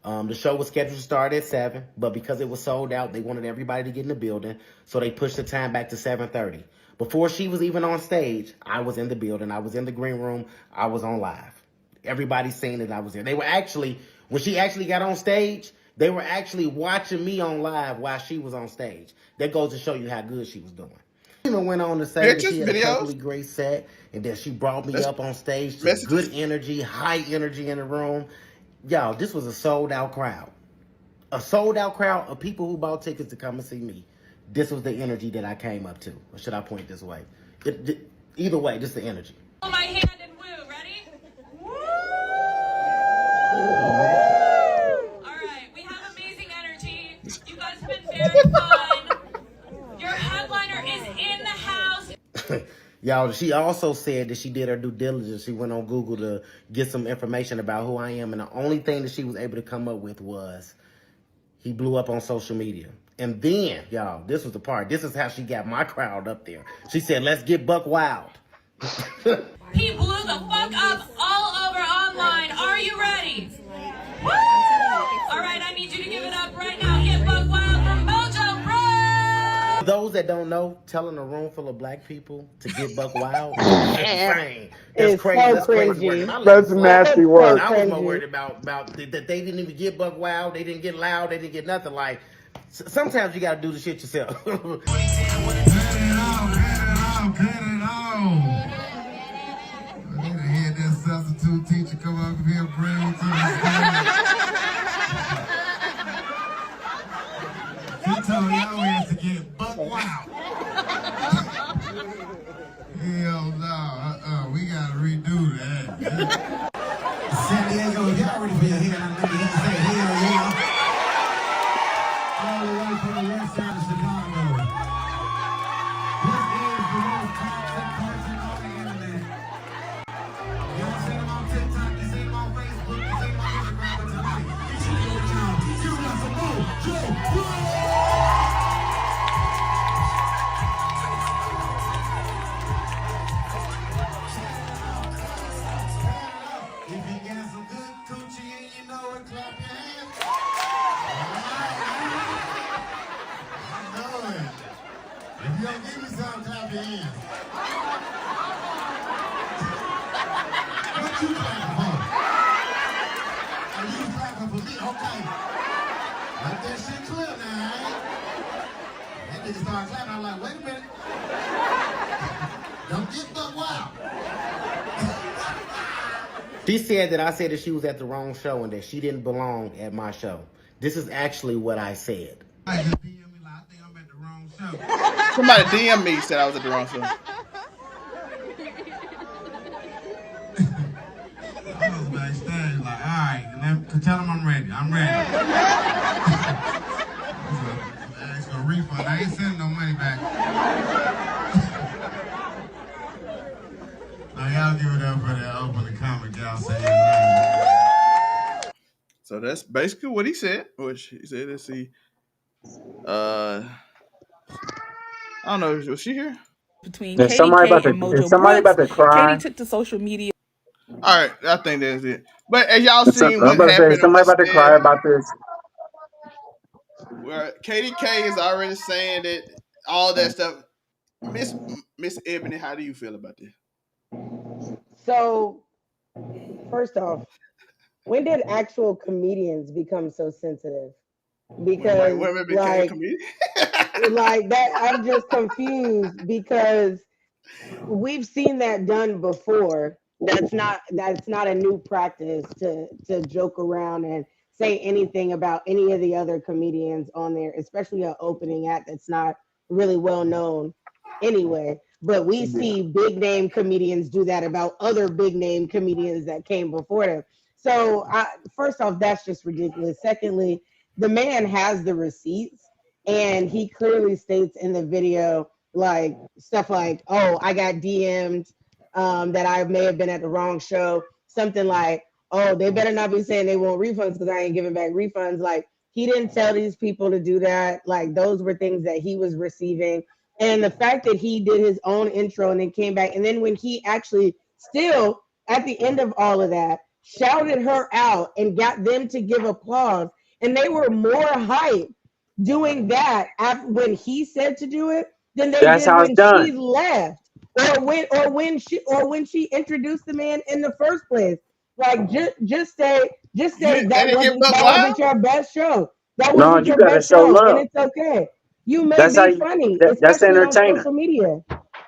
The show was scheduled to start at 7, but because it was sold out, they wanted everybody to get in the building, so they pushed the time back to 7:30. Before she was even on stage, I was in the building. I was in the green room. I was on live. Everybody's saying that I was there. They were actually, when she actually got on stage, they were actually watching me on live while she was on stage. That goes to show you how good she was doing. She even went on to say that she had a perfectly great set, and that she brought me up on stage to good energy, high energy in the room. Y'all, this was a sold-out crowd. A sold-out crowd of people who bought tickets to come and see me. This was the energy that I came up to. Or should I point this way? Either way, this is the energy. Hold my hand and woo. Ready? Woo! All right, we have amazing energy. You guys have been very fun. Your headliner is in the house. Y'all, she also said that she did her due diligence. She went on Google to get some information about who I am, and the only thing that she was able to come up with was he blew up on social media. And then, y'all, this was the part. This is how she got my crowd up there. She said, let's get buck wild. He blew the fuck up all over online. Are you ready? Woo! All right, I need you to give it up right now. Get buck wild from Mojo Bro. For those that don't know, telling a room full of black people to get buck wild, that's It's crazy. so That's crazy work. cringy. And I That's nasty work. I was more worried about that they didn't even get buck wild. They didn't get loud. They didn't get nothing. Like, sometimes you got to do the shit yourself. Cut it out. I need to hear that substitute teacher come up here and bring me to the stage. He told y'all ass to get buck wild. Hell no. We gotta redo that. San Diego, if y'all ready for your hair, let me say hell yeah. All the way from the west side of Chicago. This is the most toxic person on the internet. Y'all seen him on TikTok, you seen him on Facebook, you seen him on Instagram, but tonight, you should go down. You got some Mojo. If you got some good coochie and you know it, clap clap your hands. What you clapping for? Are you clapping for me? Okay. Let that shit clear now, eh? That nigga started clapping. I'm like, wait a minute. Don't get buck wild. She said that I said that she was at the wrong show and that she didn't belong at my show. This is actually what I said. I just DM me like, I think I'm at the wrong show. Somebody DM me said I was at the wrong show. I was backstage like, all right, tell him I'm ready. I'm ready. Ask for a refund. I ain't sending no money back. Now y'all give it up for that opening comment. Y'all say his name. So that's basically what he said. Which he said, let's see. I don't know. Was she here? Between KDK and Mojo Brooks, Katie took to social media. All right, I think that's it. But as y'all I'm seen about what to say, happened, somebody about to cry about this. Where KDK is already saying that all that stuff. Miss Ebony, how do you feel about this? So, first off, when did actual comedians become so sensitive? Because women became comedians. like that, I'm just confused because we've seen that done before. That's not a new practice to joke around and say anything about any of the other comedians on there, especially an opening act that's not really well known anyway. But we see big name comedians do that about other big name comedians that came before them. So first off, that's just ridiculous. Secondly, the man has the receipts and he clearly states in the video like stuff like, oh, I got DM'd that I may have been at the wrong show. Something like, oh, they better not be saying they want refunds because I ain't giving back refunds. Like, he didn't tell these people to do that. Like, those were things that he was receiving. And the fact that he did his own intro and then came back. And then when he actually still, at the end of all of that, shouted her out and got them to give applause. And they were more hype doing that after, when he said to do it than they did when she left. Or when she introduced the man in the first place. Like just say that wasn't your best show. That wasn't your best show, and it's okay. You may be funny, especially on social media.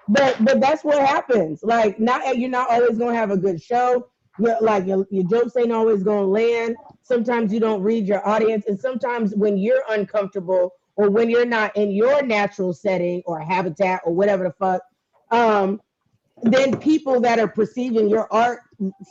But that's what happens. Like you're not always gonna have a good show. Your jokes ain't always gonna land. Sometimes you don't read your audience, and sometimes when you're uncomfortable or when you're not in your natural setting or habitat or whatever the fuck, then people that are perceiving your art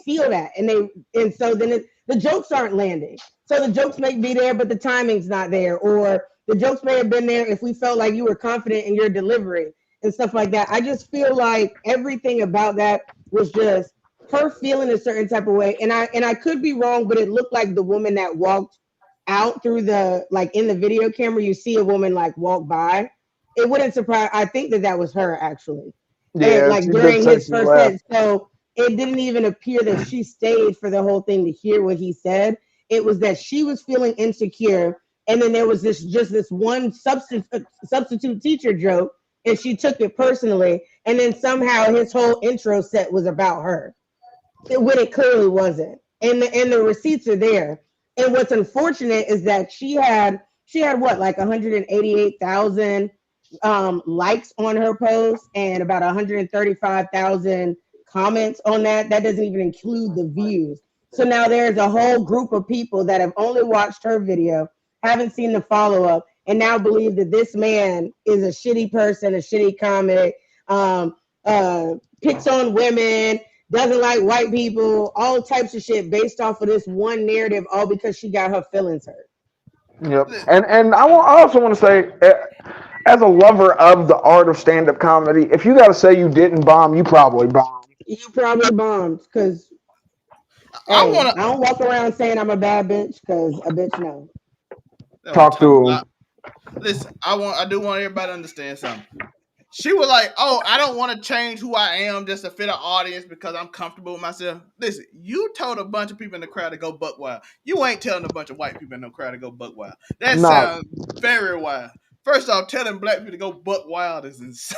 feel that, and so then the jokes aren't landing. So the jokes may be there, but the timing's not there, or the jokes may have been there if we felt like you were confident in your delivery and stuff like that. I just feel like everything about that was just her feeling a certain type of way, and I could be wrong, but it looked like the woman that walked out through the, like in the video camera, you see a woman like walk by. It wouldn't surprise. I think that was her actually. Yeah, and, like during his first set. So it didn't even appear that she stayed for the whole thing to hear what he said. It was that she was feeling insecure, and then there was this one substitute teacher joke, and she took it personally, and then somehow his whole intro set was about her, when it clearly wasn't. And the receipts are there. And what's unfortunate is that she had what, like 188,000 likes on her post and about 135,000 comments on that. That doesn't even include the views. So now there's a whole group of people that have only watched her video, haven't seen the follow-up, and now believe that this man is a shitty person, a shitty comic, picks on women, doesn't like white people, all types of shit based off of this one narrative, all because she got her feelings hurt. Yep. And I also want to say, as a lover of the art of stand-up comedy, if you got to say you didn't bomb, you probably bombed. You probably bombed, because I don't walk around saying I'm a bad bitch, because a bitch no. Talk to him. Listen, I do want everybody to understand something. She was like, oh, I don't want to change who I am just to fit an audience because I'm comfortable with myself. Listen, you told a bunch of people in the crowd to go buck wild. You ain't telling a bunch of white people in the crowd to go buck wild. That sounds very wild. First off, telling black people to go buck wild is insane.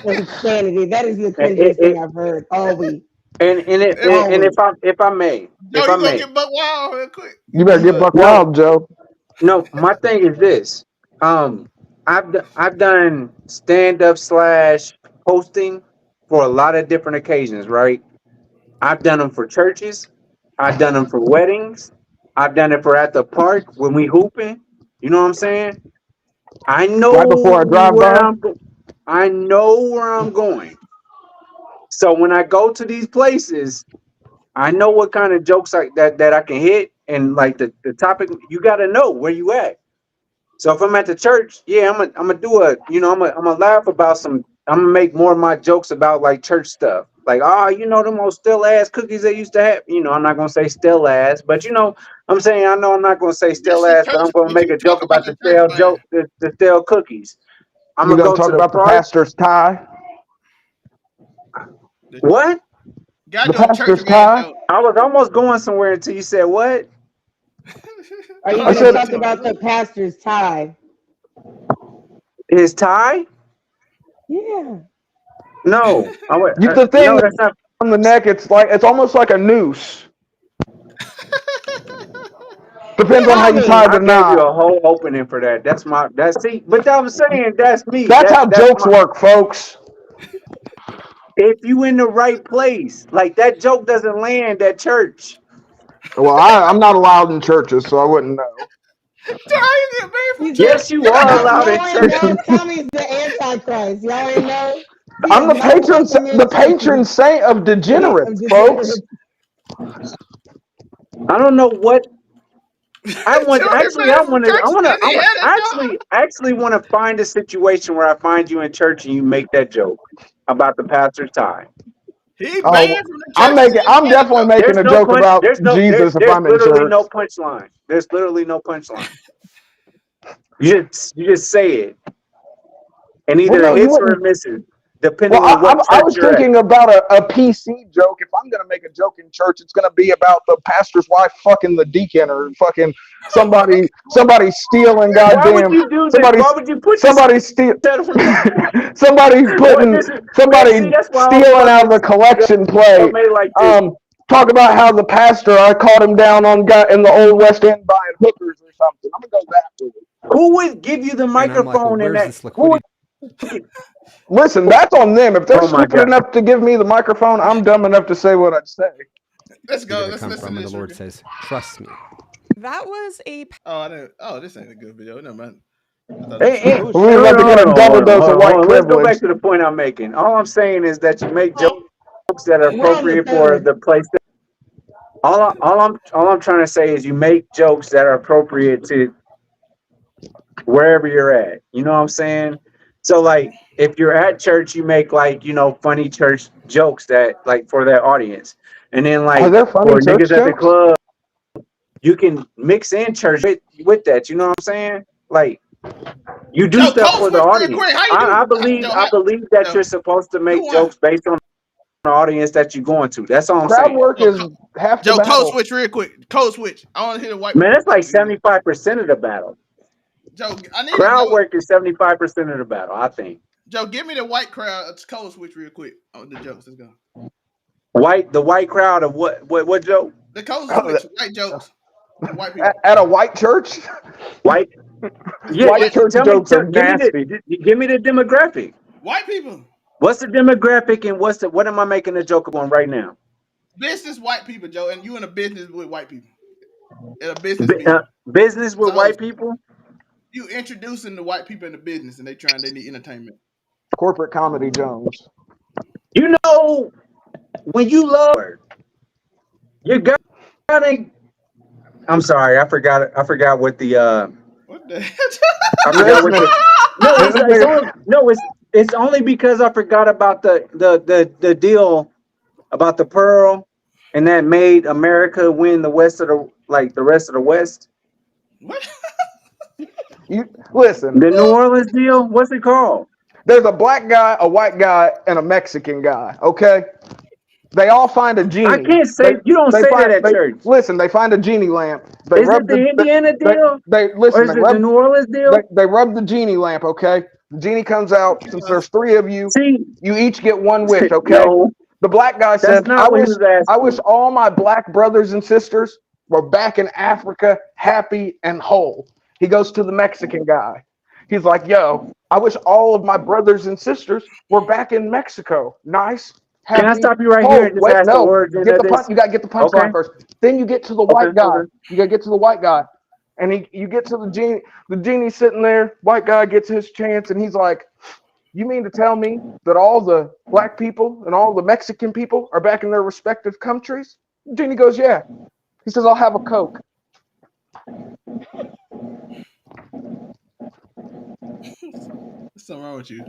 Insanity. That is the And, cringiest thing I've heard all week. If- All week. if I may, Joe, you gonna get buck wild real quick? You better get buck no, wild, Joe. no, my thing is this. I've done stand up / hosting for a lot of different occasions, right? I've done them for churches. I've done them for weddings. I've done it for at the park when we hooping. You know what I'm saying? I know Right before I drive where by. I know where I'm going. So when I go to these places, I know what kind of jokes that I can hit, and like the topic. You got to know where you at. So if I'm at the church, yeah, I'm gonna do I'm gonna laugh about some. I'm gonna make more of my jokes about like church stuff, like them old still ass cookies they used to have. I'm not gonna say still ass, but I'm saying I know I'm not gonna say This still is ass, but church, I'm gonna but make you a joke talking about about the the church stale thing. the stale cookies. I'm You gonna gonna go to talk the about the park. pastor's tie? What? Gotta The do a church pastor's man tie? joke. I was almost going somewhere until you said what? Are you I Oh, going to you said, went talk to a about the pastor's tie? His tie? Yeah. No, the no, thing that's not. on the neck. It's almost like a noose. Depends on how Tell you tie me. the I gave you knot. a whole opening for that. See, but I'm saying that's me. That's how That's jokes my. work, folks. If you in the right place, like that joke doesn't land at church. Well, I'm not allowed in churches, so I wouldn't know. How you get banned from He's the, Yes, you church? are y'all, allowed in y'all ain't church. know. Tommy's the Antichrist. Y'all ain't know. He I'm is not welcome the in patron churches. saint of Of degenerates, folks. degenerates. I don't know what I want. Joe get Actually, banned from churches and I he want had that job. actually want to find a situation where I find you in church and you make that joke about the pastor's tie. He Oh, banned from the churches and he I'm had a definitely job. making There's a no joke punch. about Jesus if There's I'm in literally church. no punchline. There's literally no punchline. You just say it, and Well, either no, it you hits or it wouldn't. misses, Well, depending on what I church was you're at. thinking about a PC joke. If I'm gonna make a joke in church, it's gonna be about the pastor's wife fucking the deacon or fucking somebody stealing Why would goddamn you do this? Why would you put this somebody steal on? somebody What putting this is, man? See, somebody that's why I don't stealing fuck out of with a collection plate. made like this. Talk about how the pastor I caught him down on in the old West End buying hookers or something. I'm gonna go that way. Who would give you the And I'm like, well, microphone in where's that? this Who would? liquidity? Listen, that's on them. If they're Oh my stupid god! enough to give me the microphone, I'm dumb enough to say what I'd say. Let's go. Going to Let's come listen from, to and the this. Lord says, "Trust me." That was a Oh, I didn't. Oh, this ain't a good video. Never mind. I thought it was Hey, funny. Oh, We're hold about on, to hold get on, a double hold on, dose hold of on, hold white on. Let's go back privilege. to the point I'm making. All I'm saying is that you make jokes that are We're on the appropriate for third. the place. All I'm trying to say is you make jokes that are appropriate to wherever you're at. You know what I'm saying? So like if you're at church, you make like, funny church jokes that like for that audience. And then Are like there funny for church niggas at the jokes? club, you can mix in church with that. You know what I'm saying? Like you do Joe, stuff code for the switch real audience. quick. How you I do? believe Joe, I believe that Joe, you're supposed to do make one. jokes based on the audience that you're going to. That's all I'm Crowd saying. work Joe, is half the Code battle. switch real quick. Code switch. I want to hear the white Man, people that's like perspective. 75% of the battle. Joe, I need it. Crowd Joe, work is 75% of the battle, I think. Joe, give me the white crowd. Code switch real quick. Oh, the jokes. Let's go. The white crowd of what joke? The code switch. White jokes for white people. At a white church, White? Yeah, white White church tell me, jokes are nasty. give me the demographic. white people. What's the demographic and what am I making a joke on right now? Business white people, Joe, and you in a business with white people. In a business B- uh, meeting. business with So white people? you introducing the white people in the business and they need entertainment. Corporate comedy Jones. You know, when you love you gotta. I'm sorry, I forgot what the What the hell? I forgot what Listen, the no, this it's nigga, only no, it's only because I forgot about the deal about the pearl, and that made America win the rest of the West. What? you listen. The New Orleans deal, what's it called? There's a black guy, a white guy, and a Mexican guy. Okay, They all find a genie. I can't say you don't say that at church. Listen, they find a genie lamp. They Is it the Indiana deal? They listen. Or is it the New Orleans deal? They rub the genie lamp. Okay, the genie comes out. Since there's 3 of you, you each get 1 wish. Okay. No, the black guy said, not what he was asking. I wish all my black brothers and sisters were back in Africa, happy and whole. He goes to the Mexican guy. He's like, yo, I wish all of my brothers and sisters were back in Mexico. Nice. Happy, can I stop you right here and just ask the origin of this? You got to get the punchline first. Then you get to the white guy. You got to get to the white guy. And you get to the genie. The genie's sitting there. White guy gets his chance, and he's like, you mean to tell me that all the black people and all the Mexican people are back in their respective countries? The genie goes, yeah. He says, I'll have a Coke. What's something wrong with you?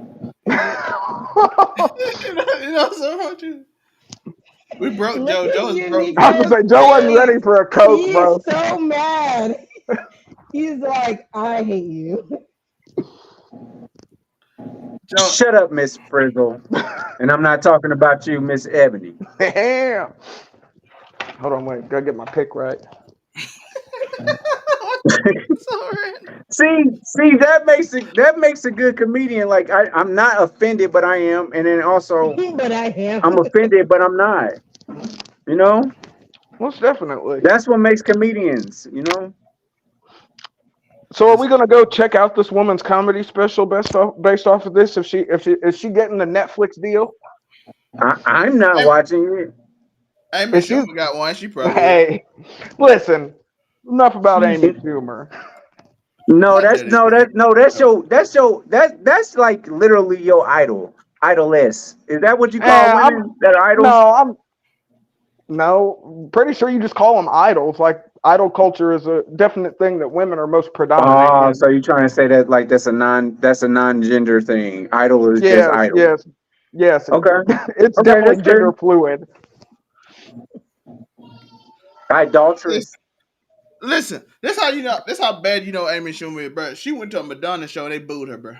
You know what's something wrong with you? We broke Joe. Joe's broke. I was gonna say Joe wasn't ready for a Coke, bro. He's so mad. He's like, I hate you. Joe. Shut up, Miss Frizzle. And I'm not talking about you, Miss Ebony. Damn. Hold on, wait. Gotta get my pick right. See, that makes a good comedian. Like I'm not offended, but I am, and then also but I am. I'm offended, but I'm not. You know? Most definitely. That's what makes comedians, you know? So are we gonna go check out this woman's comedy special based off of this? Is she getting the Netflix deal? I'm not watching it. Amy Schumer got one. She probably. Hey, listen. Enough about Amy Schumer. That's like literally your idoless. Is that what you call women that are idols? No, pretty sure you just call them idols. Like idol culture is a definite thing that women are most predominant. Oh, so you're trying to say that like that's a non-gender thing. Idol is just idol. Yes. Okay. It's definitely gender fluid. Idolatrous. Listen, this how you know. This how bad you know Amy Schumer is, bro. She went to a Madonna show. They booed her, bro.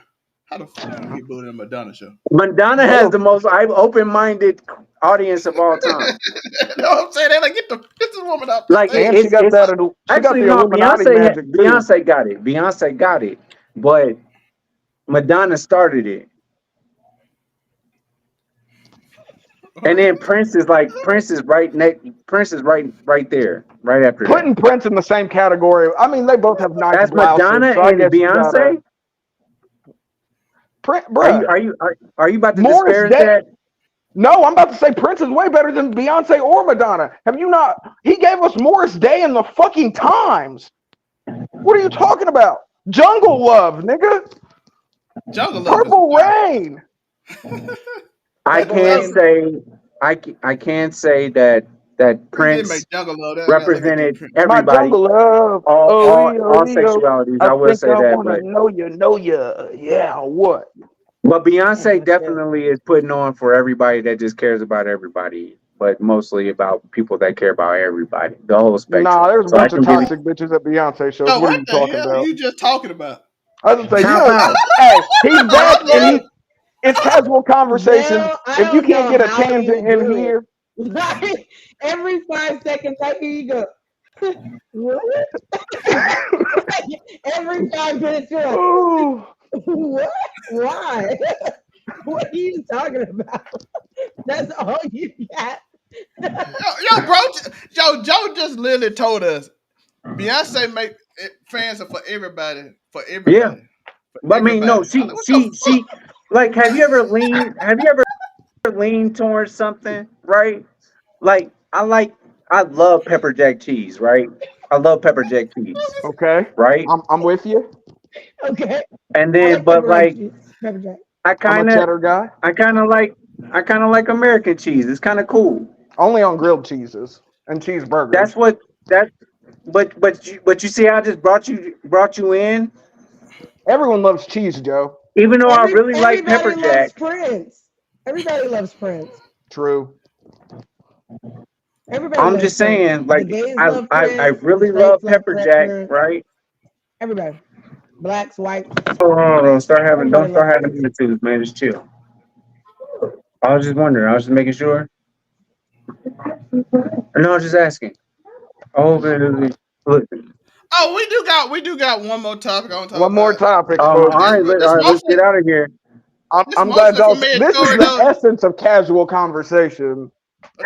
How the fuck you get booed at a Madonna show? Madonna has the most open-minded audience of all time. You know what I'm saying? They like get this woman up. Like and she got that. Beyonce got it. Beyonce got it. But Madonna started it. And then Prince is right there, right after Putting Prince in the same category. I mean, they both have nice. That's Madonna and Beyonce. Are you about to disparage that? No, I'm about to say Prince is way better than Beyonce or Madonna. Have you not? He gave us Morris Day in the fucking Times. What are you talking about? Jungle Love, nigga. Jungle Love. Purple Rain. I can't say that Prince represented everybody, all sexualities. I will say that, but know you. Yeah, what? But Beyonce definitely is putting on for everybody that just cares about everybody, but mostly about people that care about everybody, the whole spectrum. Nah, there's a bunch of toxic bitches at Beyonce shows. What are you talking about? What are you just talking about? I was like, hey, he's back and it's casual conversation. If you can't get a tangent in here. Every 5 seconds, I hear you go. What? Every 5 minutes, you're like, what? Why? What are you talking about? That's all you got. Joe just literally told us Beyonce make fans are for everybody. Yeah. But I mean, no, she like, have you ever leaned towards something, right? Like, I love pepper jack cheese, right? I love pepper jack cheese. Okay. Right? I'm with you. Okay. And then, but like, I kind of like American cheese. It's kind of cool. Only on grilled cheeses and cheeseburgers. But you see, I just brought you in. Everyone loves cheese, Joe. Even though I really like pepper jack. Everybody loves Prince. True. I'm just saying, like, I really love pepper jack, right? Everybody. Blacks, whites. Oh, don't start having attitudes, man. Just chill. I was just wondering. I was just making sure. No, I'm just asking. Oh, man. Look. Oh, we do got one more topic I want to talk One more about. topic, All folks. right, This let's get out of here. this I'm glad mostly for y'all. me and This is Tori the though. essence of casual conversation.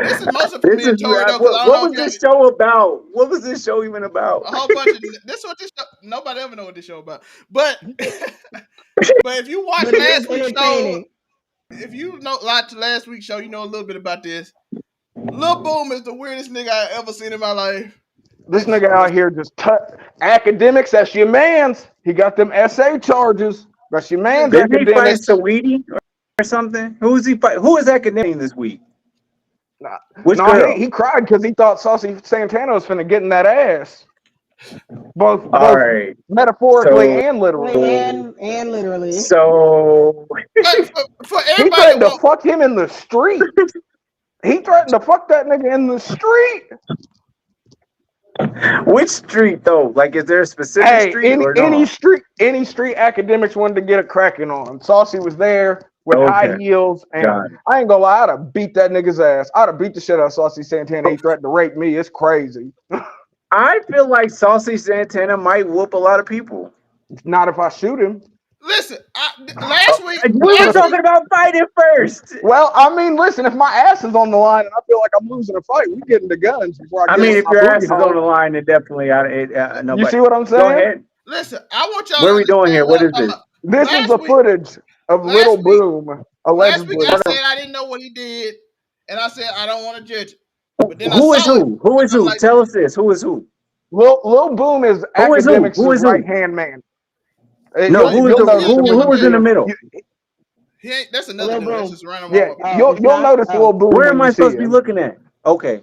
This is mostly for This me is and Tori though, because I don't what know was if y'all this show about? What was this show even about? a whole bunch of this is what this show, nobody ever know what this show about. But but if you watch But it is last week's show, entertaining. if you know watch last week's show, you know a little bit about this. Lil Boom is the weirdest nigga I ever seen in my life. This nigga out here just academics. That's your man's. He got them SA charges. That's your man's Didn't he fight academics. Saweetie or something? Who is he fight? Who is academic this week? Nah, Which nah, girl? he cried because he thought Saucy Santana was finna get in that ass. Both All right. metaphorically So and literally. And literally. so But for He everybody that threatened to won't, fuck him in the street. He threatened to fuck that nigga in the street. which street though? Like, is there a specific Hey, street or no? any street academics wanted to get a cracking on. Saucy was there with high Okay. heels, and Got it. I ain't gonna lie, I'd have beat that nigga's ass. I'd have beat the shit out of Saucy Santana. He threatened to rape me. It's crazy. I feel like Saucy Santana might whoop a lot of people. Not if I shoot him. listen, last week We were talking about fighting first. Well, I mean, listen, if my ass is on the line and I feel like I'm losing a fight, we get into guns before I I get mean, to if my your booty ass is hole. on the line, then definitely, nobody. You see what I'm saying? Go ahead. listen, I want y'all What to are we doing here? understand What is I'm this? This is last the week- footage of last Little week- Bloom, Last week allegedly. I said I didn't know what he did, and I said I don't want to judge it. But then Who I is saw who? Who is I'm who? like, Tell us this. Who is who? Lil Boom is Who is who? academics' Who is who? right hand man. No, who is You'll the notice it who when was you in the see him. middle? He ain't. That's another Lil dude. That's Boom. just random. Yeah, Oh, it's you'll not? notice Oh. Lil Boom Where when am you I see supposed to be him. looking at? Okay.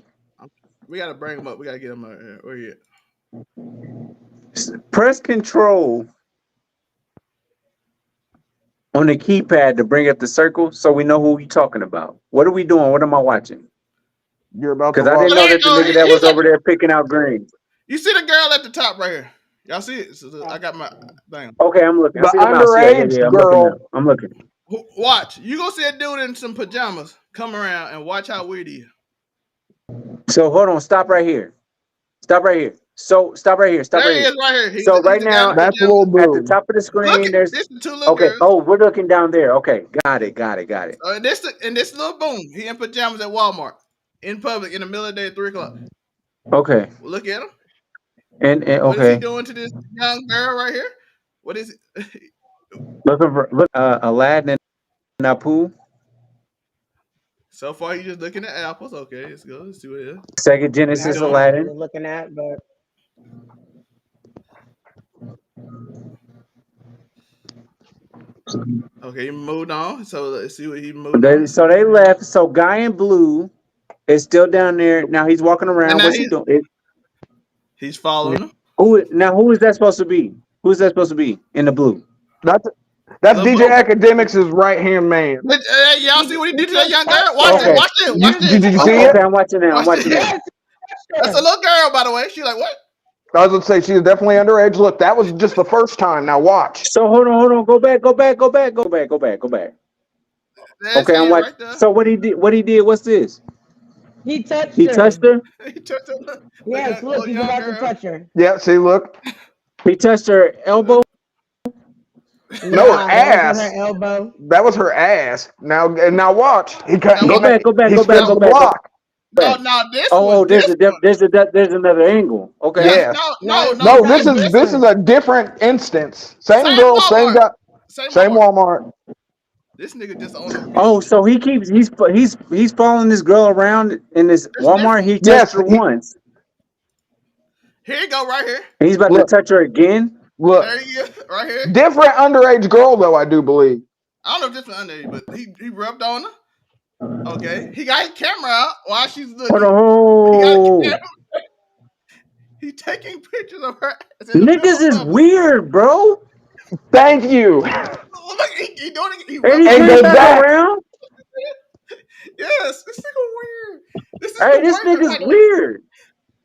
We gotta bring him up. We gotta get him out here. Where he at? Press control on the keypad to bring up the circle so we know who we're talking about. What are we doing? What am I watching? You're about to Because I watch. didn't know that the nigga that was over there picking out green. You see the girl at the top right here? Y'all see it? I got my thing. Okay, I'm looking. I The see the mouse. Yeah, underage I'm girl. looking now. I'm looking. Watch. You gonna see a dude in some pajamas come around and watch how weird he is. So hold on. Stop right here. Stop right here. So stop right here. Stop There right he here. is right here. He's So the right guy in now, the That's pajamas. Lil at the Boom. top of the screen, Look, there's this the two little okay. girls. Oh, we're looking down there. Okay, got it. And this little Boom. He in pajamas at Walmart in public in the middle of the day at 3:00. Okay. Well, look at him. And What is he okay. doing to this young girl right here? What is it? Look, Aladdin and Apu. So far, he's just looking at apples. Okay, let's go. Let's see what it is. Second Genesis That's what Aladdin. We're looking at, but Okay, he moved on. So let's see what he moved on. So they left. So guy in blue is still down there. Now he's walking around. now What's he doing? He's following him. Who is that supposed to be? Who is that supposed to be in the blue? That's Lil DJ Boom. Academics' right hand man. But, y'all see what he did to that young girl? Watch Okay. it. Watch it. Watch it. Did you see Okay, it? I'm watching that. I'm Watch watching it. that. That's a little girl, by the way. She's like, what? I was gonna say she's definitely underage. Look, that was just the first time. Now watch. So hold on. Go back. That's Okay, I'm it watching. right there. So what he did? What's this? he touched He her. touched her. He touched her. Yes, look, he's young about girl. to touch her. Yeah, see, look. He touched her elbow. No, her Nah, that ass. wasn't her elbow. That was her ass. Now watch. He cut. Now Go back. He spins the block. No, this Oh, was there's different. there's another angle. Okay. Yeah. No, No, that's this is a different instance. Same Same girl, same Walmart. guy, same Walmart. Walmart. This nigga just on the Oh, so he's following this girl around in this Walmart. He touched Yes, her once. Here you go, right here. And he's about Look. to touch her again. Look, There you go, right here. different underage girl though, I do believe. I don't know if this was underage, but he rubbed on her. Okay, he got his camera out while she's looking. Oh, He taking pictures of her. Ass in the niggas middle is of it. weird, bro. Thank you. Look, he doing it. He And he rubbed Hey, came goes back back. around. Yes, this nigga weird. This is Hey, the this worst. nigga's weird.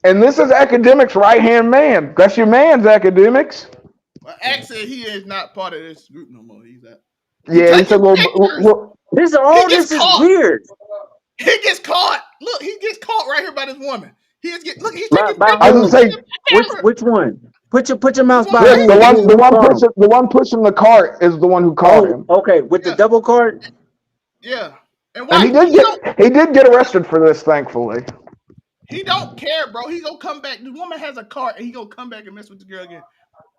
And this is Academics' right hand man. That's your man's Academics. Well, actually, he is not part of this group no more. He's at. Yeah, he taking said, pictures. "Well, This He all gets this is caught. weird. He gets caught. Look, he gets caught right here by this woman. He's By, taking by pictures I who? was gonna say, with the Which camera. which one? Put your This mouse woman by Chris, right who? here. the one pushing the cart is the one who caught Oh, him, okay. With the Yeah, double card. yeah. And and watch, he did get arrested for this, thankfully. he don't care, bro. He gonna come back. The woman has a cart, and he gonna come back and mess with the girl again.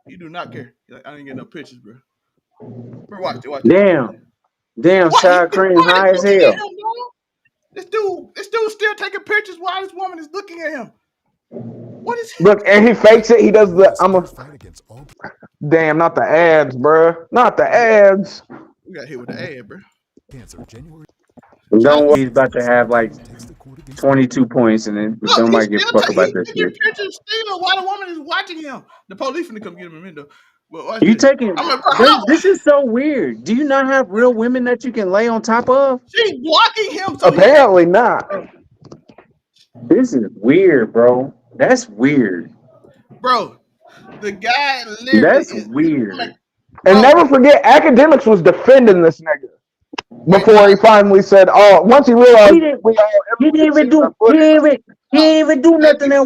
He do not care. He's like, I didn't get no pictures, bro. Bro, watch it. Damn, What? sour This cream woman is high as looking at hell. him, bro. This dude's still taking pictures while this woman is looking at him. What is? Look, and he fakes it. He does the I'm a Fight against all damn, not the ads, bro, not the ads. We got hit with the ad, bro. cancer. January Don't Choke. worry, he's about to have like takes the court against 22 points, and then Look, nobody give a fuck about he's this taking shit. pictures still while the woman is watching him. The police finna come get him in a minute. But watch You this. taking? I'm gonna how This is so weird. Do you not have real women that you can lay on top of? she's blocking him so he can't. Apparently not. This is weird, bro. That's weird. Bro, the guy literally That's is weird. And bro. never forget, Academics was defending this nigga Wait, before he finally said, "Oh." Once he realized He didn't. we all He didn't everyone even seen the do. footage. He didn't even do let nothing me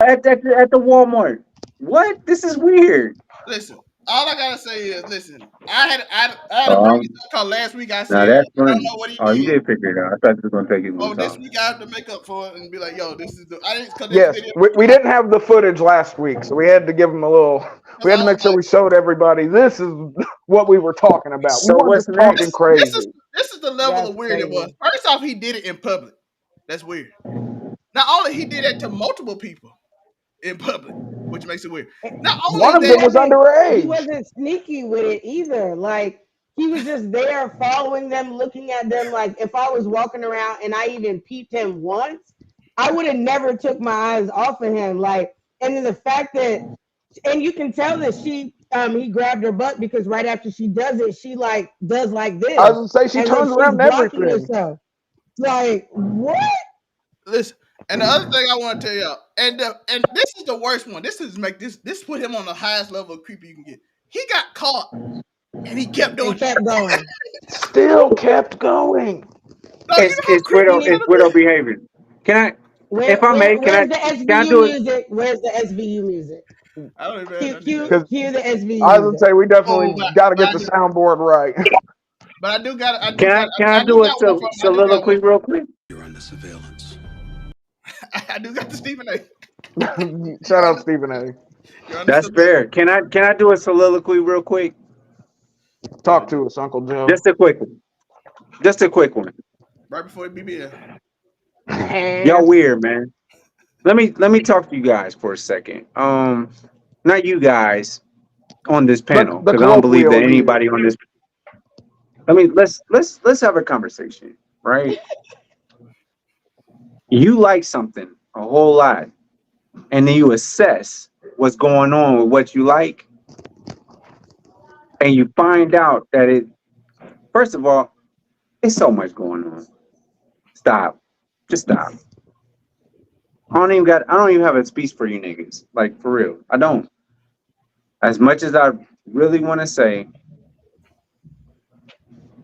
at the Walmart. What? This is weird. listen. All I gotta say is, listen. I had to bring Um, this up because last week I now said that's I don't funny. know what he Oh, you did. did figure it out. I thought it was gonna take you a long Oh, this time. week I have to make up for it and be like, yo, this is the I didn't because this Yes, video we didn't have the footage last week, so we had to give him a little. We had to make sure we showed everybody this is what we were talking about. We So weren't what's just talking next? crazy. this is the level That's of weird it was. crazy. First off, he did it in public. That's weird. Not only he did that to multiple people in public, which makes it weird. Not One only of them that, was He underage. wasn't sneaky with it either. Like he was just there following them, looking at them. Like if I was walking around and I even peeped him once, I would have never took my eyes off of him. Like, and then the fact that, and you can tell that he grabbed her butt because right after she does it, she like does like I this, was gonna say she as if turns she's around and blocking everything. herself. Like what? listen. And the other thing I want to tell y'all, and this is the worst one. This put him on the highest level of creepy you can get. He got caught and he kept doing And kept going. Still kept going. No, you know how It's creepy widow. it's It's gonna widow be? behavior. Can I? If I may, Where's the can I SVU do it? music? Where's the SVU music? I don't even have Cue, nothing to cue, say. Because cue the SVU I was gonna music. say we Oh, definitely got to get the soundboard right. but I do got Can I I do do a got one from I do got soliloquy one. real quick? you're under surveillance. I do got the Stephen A. Shout out Stephen A. You're under That's surveillance. fair. Can I do a soliloquy real quick? Talk to us, Uncle Joe. Just a quick one. Just a quick one. Right before BBL. Y'all weird, man. Let me talk to you guys for a second. Not you guys on this panel, The because I don't believe that colloquial you. anybody on this. I mean, let's have a conversation, right? You like something a whole lot, and then you assess what's going on with what you like, and you find out that it. First of all, there's so much going on. Stop. Just stop. I don't even have a speech for you niggas. Like for real. I don't. As much as I really want to say,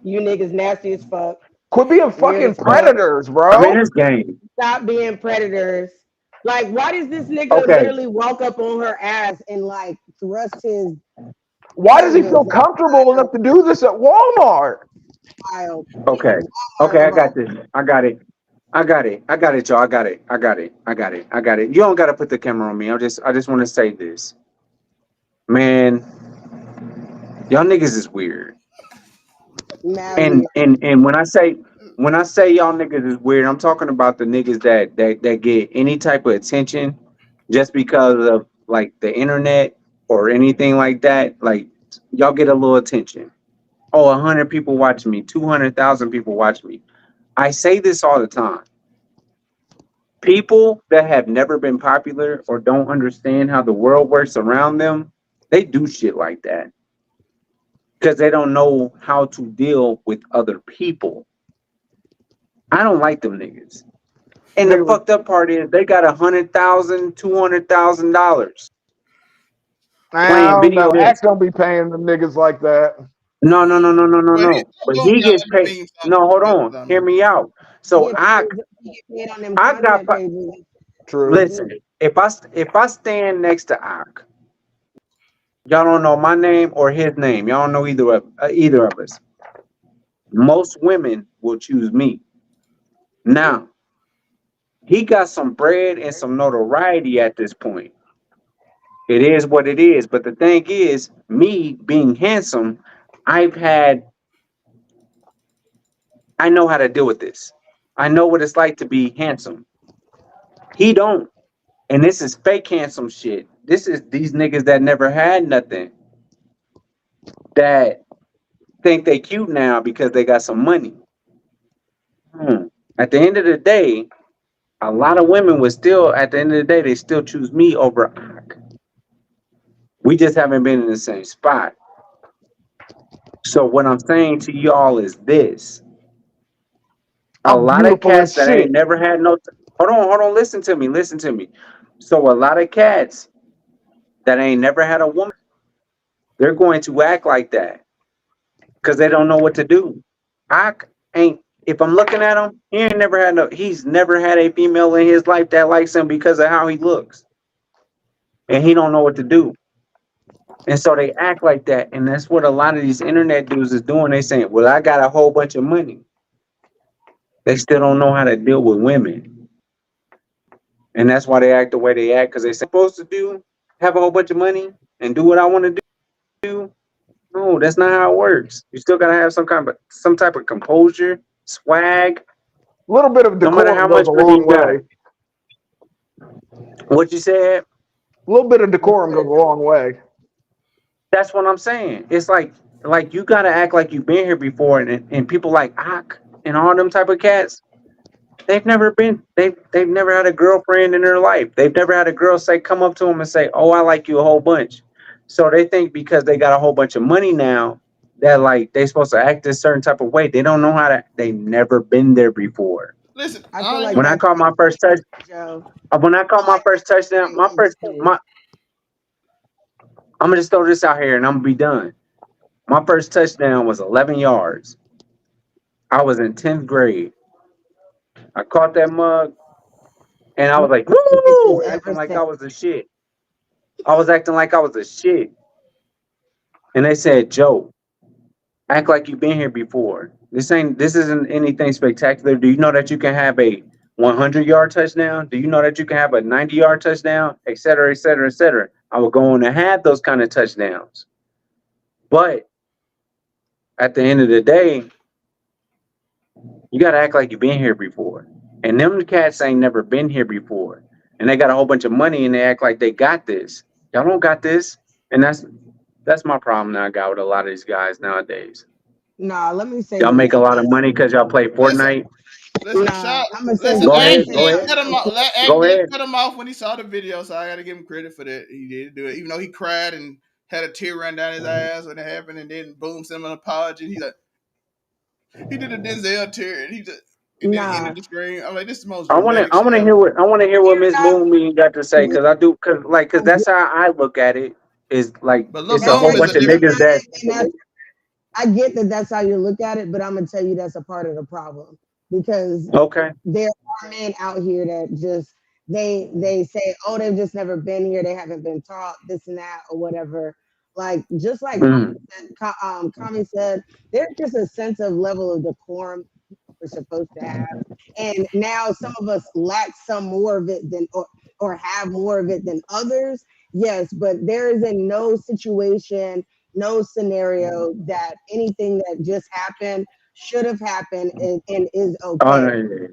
You niggas nasty as fuck. Quit being Weird fucking as fuck. predators, I bro. mean it's game. Stop being predators. Like, why does this nigga Okay. literally walk up on her ass and like thrust his Why does he feel comfortable enough to do this at Walmart? child? Okay. Okay, I got this. I got it, y'all. I got it. You don't gotta put the camera on me. I just want to say this. Man, y'all niggas is weird. And when I say y'all niggas is weird, I'm talking about the niggas that get any type of attention just because of like the internet or anything like that. Like y'all get a little attention. Oh, 100 people watch me, 200,000 people watch me. I say this all the time. People that have never been popular or don't understand how the world works around them, they do shit like that because they don't know how to deal with other people. I don't like them niggas. And the fucked up part is they got $100,000, $200,000 I playing don't video know. games. Act don't be paying them niggas like that. No, no, no, no, no, no, Well, he's no. still But doing he gets y'all paid. the memes on No, hold the on. messages. I Hear know. me out. He So get I paid, he get paid on them I got content pages. True. listen. If I stand next to Ak, y'all don't know my name or his name. Y'all don't know either of us. Most women will choose me. Now he got some bread and some notoriety at this point. It is what it is. But the thing is, me being handsome, I've had I know how to deal with this. I know what it's like to be handsome. He don't. And this is fake handsome shit. This is these niggas that never had nothing that think they cute now because they got some money. Hmm. At the end of the day, a lot of women would still, at the end of the day, they still choose me over Ak. We just haven't been in the same spot. So what I'm saying to y'all is this. A I'm lot of beautiful cats as that ain't shit. never had no hold on, listen to me. So a lot of cats that ain't never had a woman, they're going to act like that because they don't know what to do. I ain't. If I'm looking at him, he's never had a female in his life that likes him because of how he looks, and he don't know what to do. And so they act like that, and that's what a lot of these internet dudes is doing. They saying, "Well, I got a whole bunch of money." They still don't know how to deal with women, and that's why they act the way they act because they're supposed to do have a whole bunch of money and do what I want to do. No, that's not how it works. You still gotta have some type of composure, swag. A little bit of No matter decorum how goes much a money long you got. way. What you said? A little bit of decorum goes a long way. That's what I'm saying. It's like you gotta act like you've been here before, and people like Ak and all them type of cats. They've never had a girlfriend in their life. They've never had a girl say come up to them and say, "Oh, I like you a whole bunch." So they think because they got a whole bunch of money now that like they supposed to act a certain type of way. They don't know how to. They've never been there before. Listen, I I feel don't like even. When I that's caught my first touch, Joe. when I I feel caught my like first that's touchdown, very low key. I'm gonna just throw this out here and I'm gonna be done. My first touchdown was 11 yards. I was in 10th grade. I caught that mug and I was like, Bitches woo, ever acting like since. I was a shit. I was acting like I was a shit. And they said, Joe, act like you've been here before. This isn't anything spectacular. Do you know that you can have a 100-yard touchdown? Do you know that you can have a 90-yard touchdown? Et cetera, et cetera, et cetera. I would go on to have those kind of touchdowns. But at the end of the day, you gotta act like you've been here before. And them cats ain't never been here before. And they got a whole bunch of money and they act like they got this. Y'all don't got this. And that's my problem that I got with a lot of these guys nowadays. Nah, let me say Y'all this. make a lot of money because y'all play Listen, Fortnite. listen, Nah, shot. I'm gonna say. Listen, Go Let me ahead, Act say go did ahead, something cut him real off. quick. Act go did ahead. cut him off when he saw the video, so I got to give him credit for that. He did do it, even though he cried and had a tear run down his eyes when it happened, and then boom, sent him an apology. He did a Denzel tear, and and then Nah, ended the screen. I'm like, this is the most I wanna dramatic I shit wanna ever. hear what Miss Moonbeam got to say you because I do cause know, that's how I look at it. Is like But Lil it's a that's whole how Boom you is a bunch of look different. niggas at that it, and I get that that's how you look at it, but I'm gonna tell you that's a part of the problem because okay. there are men out here that just they say, oh, they've just never been here, they haven't been taught this and that or whatever. Like just like Mm. Kami said, there's just a sense of level of decorum we're supposed to have, and now some of us lack some more of it than or have more of it than others. Yes, but there is in no situation, no scenario that anything that just happened should have happened and is Oh okay. no,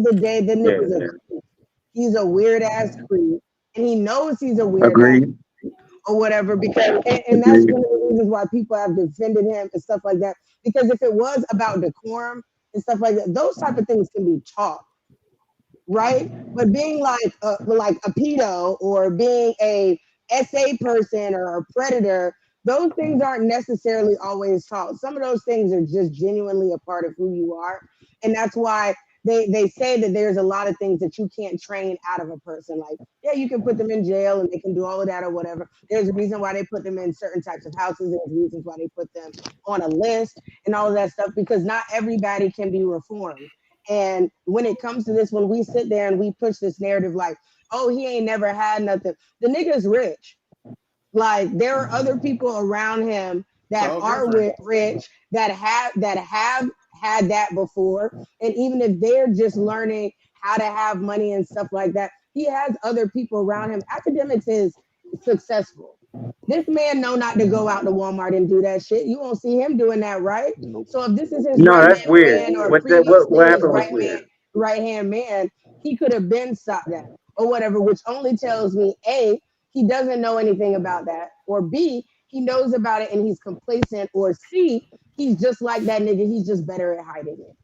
The day the yeah, nigga's a yeah. creep. He's a weird ass creep, and he knows he's a weird ass Agreed. or whatever. Because and that's Agreed. one of the reasons why people have defended him and stuff like that. Because if it was about decorum and stuff like that, those type of things can be taught, right? But being like a pedo or being a SA person or a predator, those things aren't necessarily always taught. Some of those things are just genuinely a part of who you are, and that's why they say that there's a lot of things that you can't train out of a person. Like, yeah, you can put them in jail and they can do all of that or whatever. There's a reason why they put them in certain types of houses. There's reasons why they put them on a list and all of that stuff because not everybody can be reformed. And when it comes to this, when we sit there and we push this narrative like, oh, he ain't never had nothing. The nigga's rich. Like there are other people around him that are rich that have had that before, and even if they're just learning how to have money and stuff like that, he has other people around him. Academics is successful. This man know not to go out to Walmart and do that shit. You won't see him doing that, right? So if this is his No, right that's hand weird. man or What previously his happened was weird. right hand man, he could have been stopped that or whatever, which only tells me A, he doesn't know anything about that, or B, he knows about it and he's complacent, or C, he's just like that nigga, he's just better at hiding it.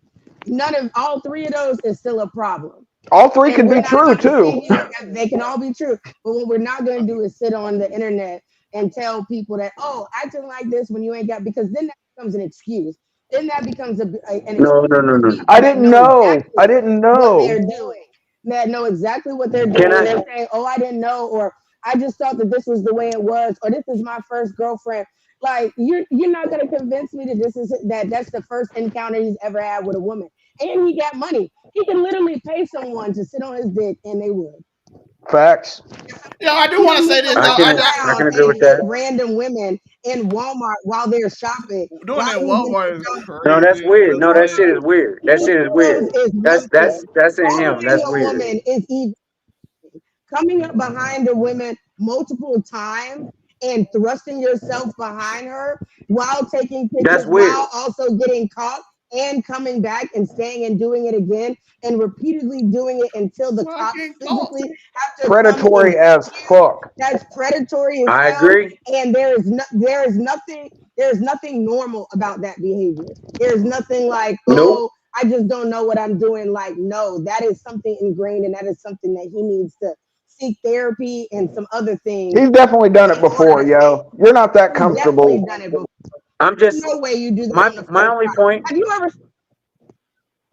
None of all three of those is still a problem. All three And can we're be not true going to too. sit here, they can all be true. But what we're not going to do is sit on the internet and tell people that, oh, acting like this when you ain't got, because then that becomes an excuse. Then that becomes an excuse No, no, no, for no. people I that didn't know know. exactly I didn't what they're know. doing, that know exactly what they're Can doing. I? And they're saying, oh, I didn't know, or I just thought that this was the way it was, or this is my first girlfriend. Like you're not gonna convince me that that's the first encounter he's ever had with a woman. And he got money. He can literally pay someone to sit on his dick and they would. Facts. Yeah, I do He want to doesn't say need this to though. I walk can I around can agree and with hit that. random women in Walmart while they're shopping, Doing while that in he's in Walmart is the No, that's crazy. weird. That's No, that shit crazy. is weird. That Any shit is of those weird. is That's one that's thing. that's in him. Following That's a weird. woman is even. Coming up behind a woman multiple times and thrusting yourself behind her while taking That's pictures, weird. while also getting caught and coming back and staying and doing it again and repeatedly doing it until the Well, I cops get caught. physically have to come and Predatory as get you. fuck. That's predatory as I hell, agree. and there is nothing normal about that behavior. There's nothing like, Nope. oh, I just don't know what I'm doing. Like, no, that is something ingrained, and that is something that he needs to seek therapy and some other things He's definitely done it in order before, to change. yo. You're not that He's definitely comfortable. done it before. I'm There's just no way you do that my on the my first only time. point. Have you ever?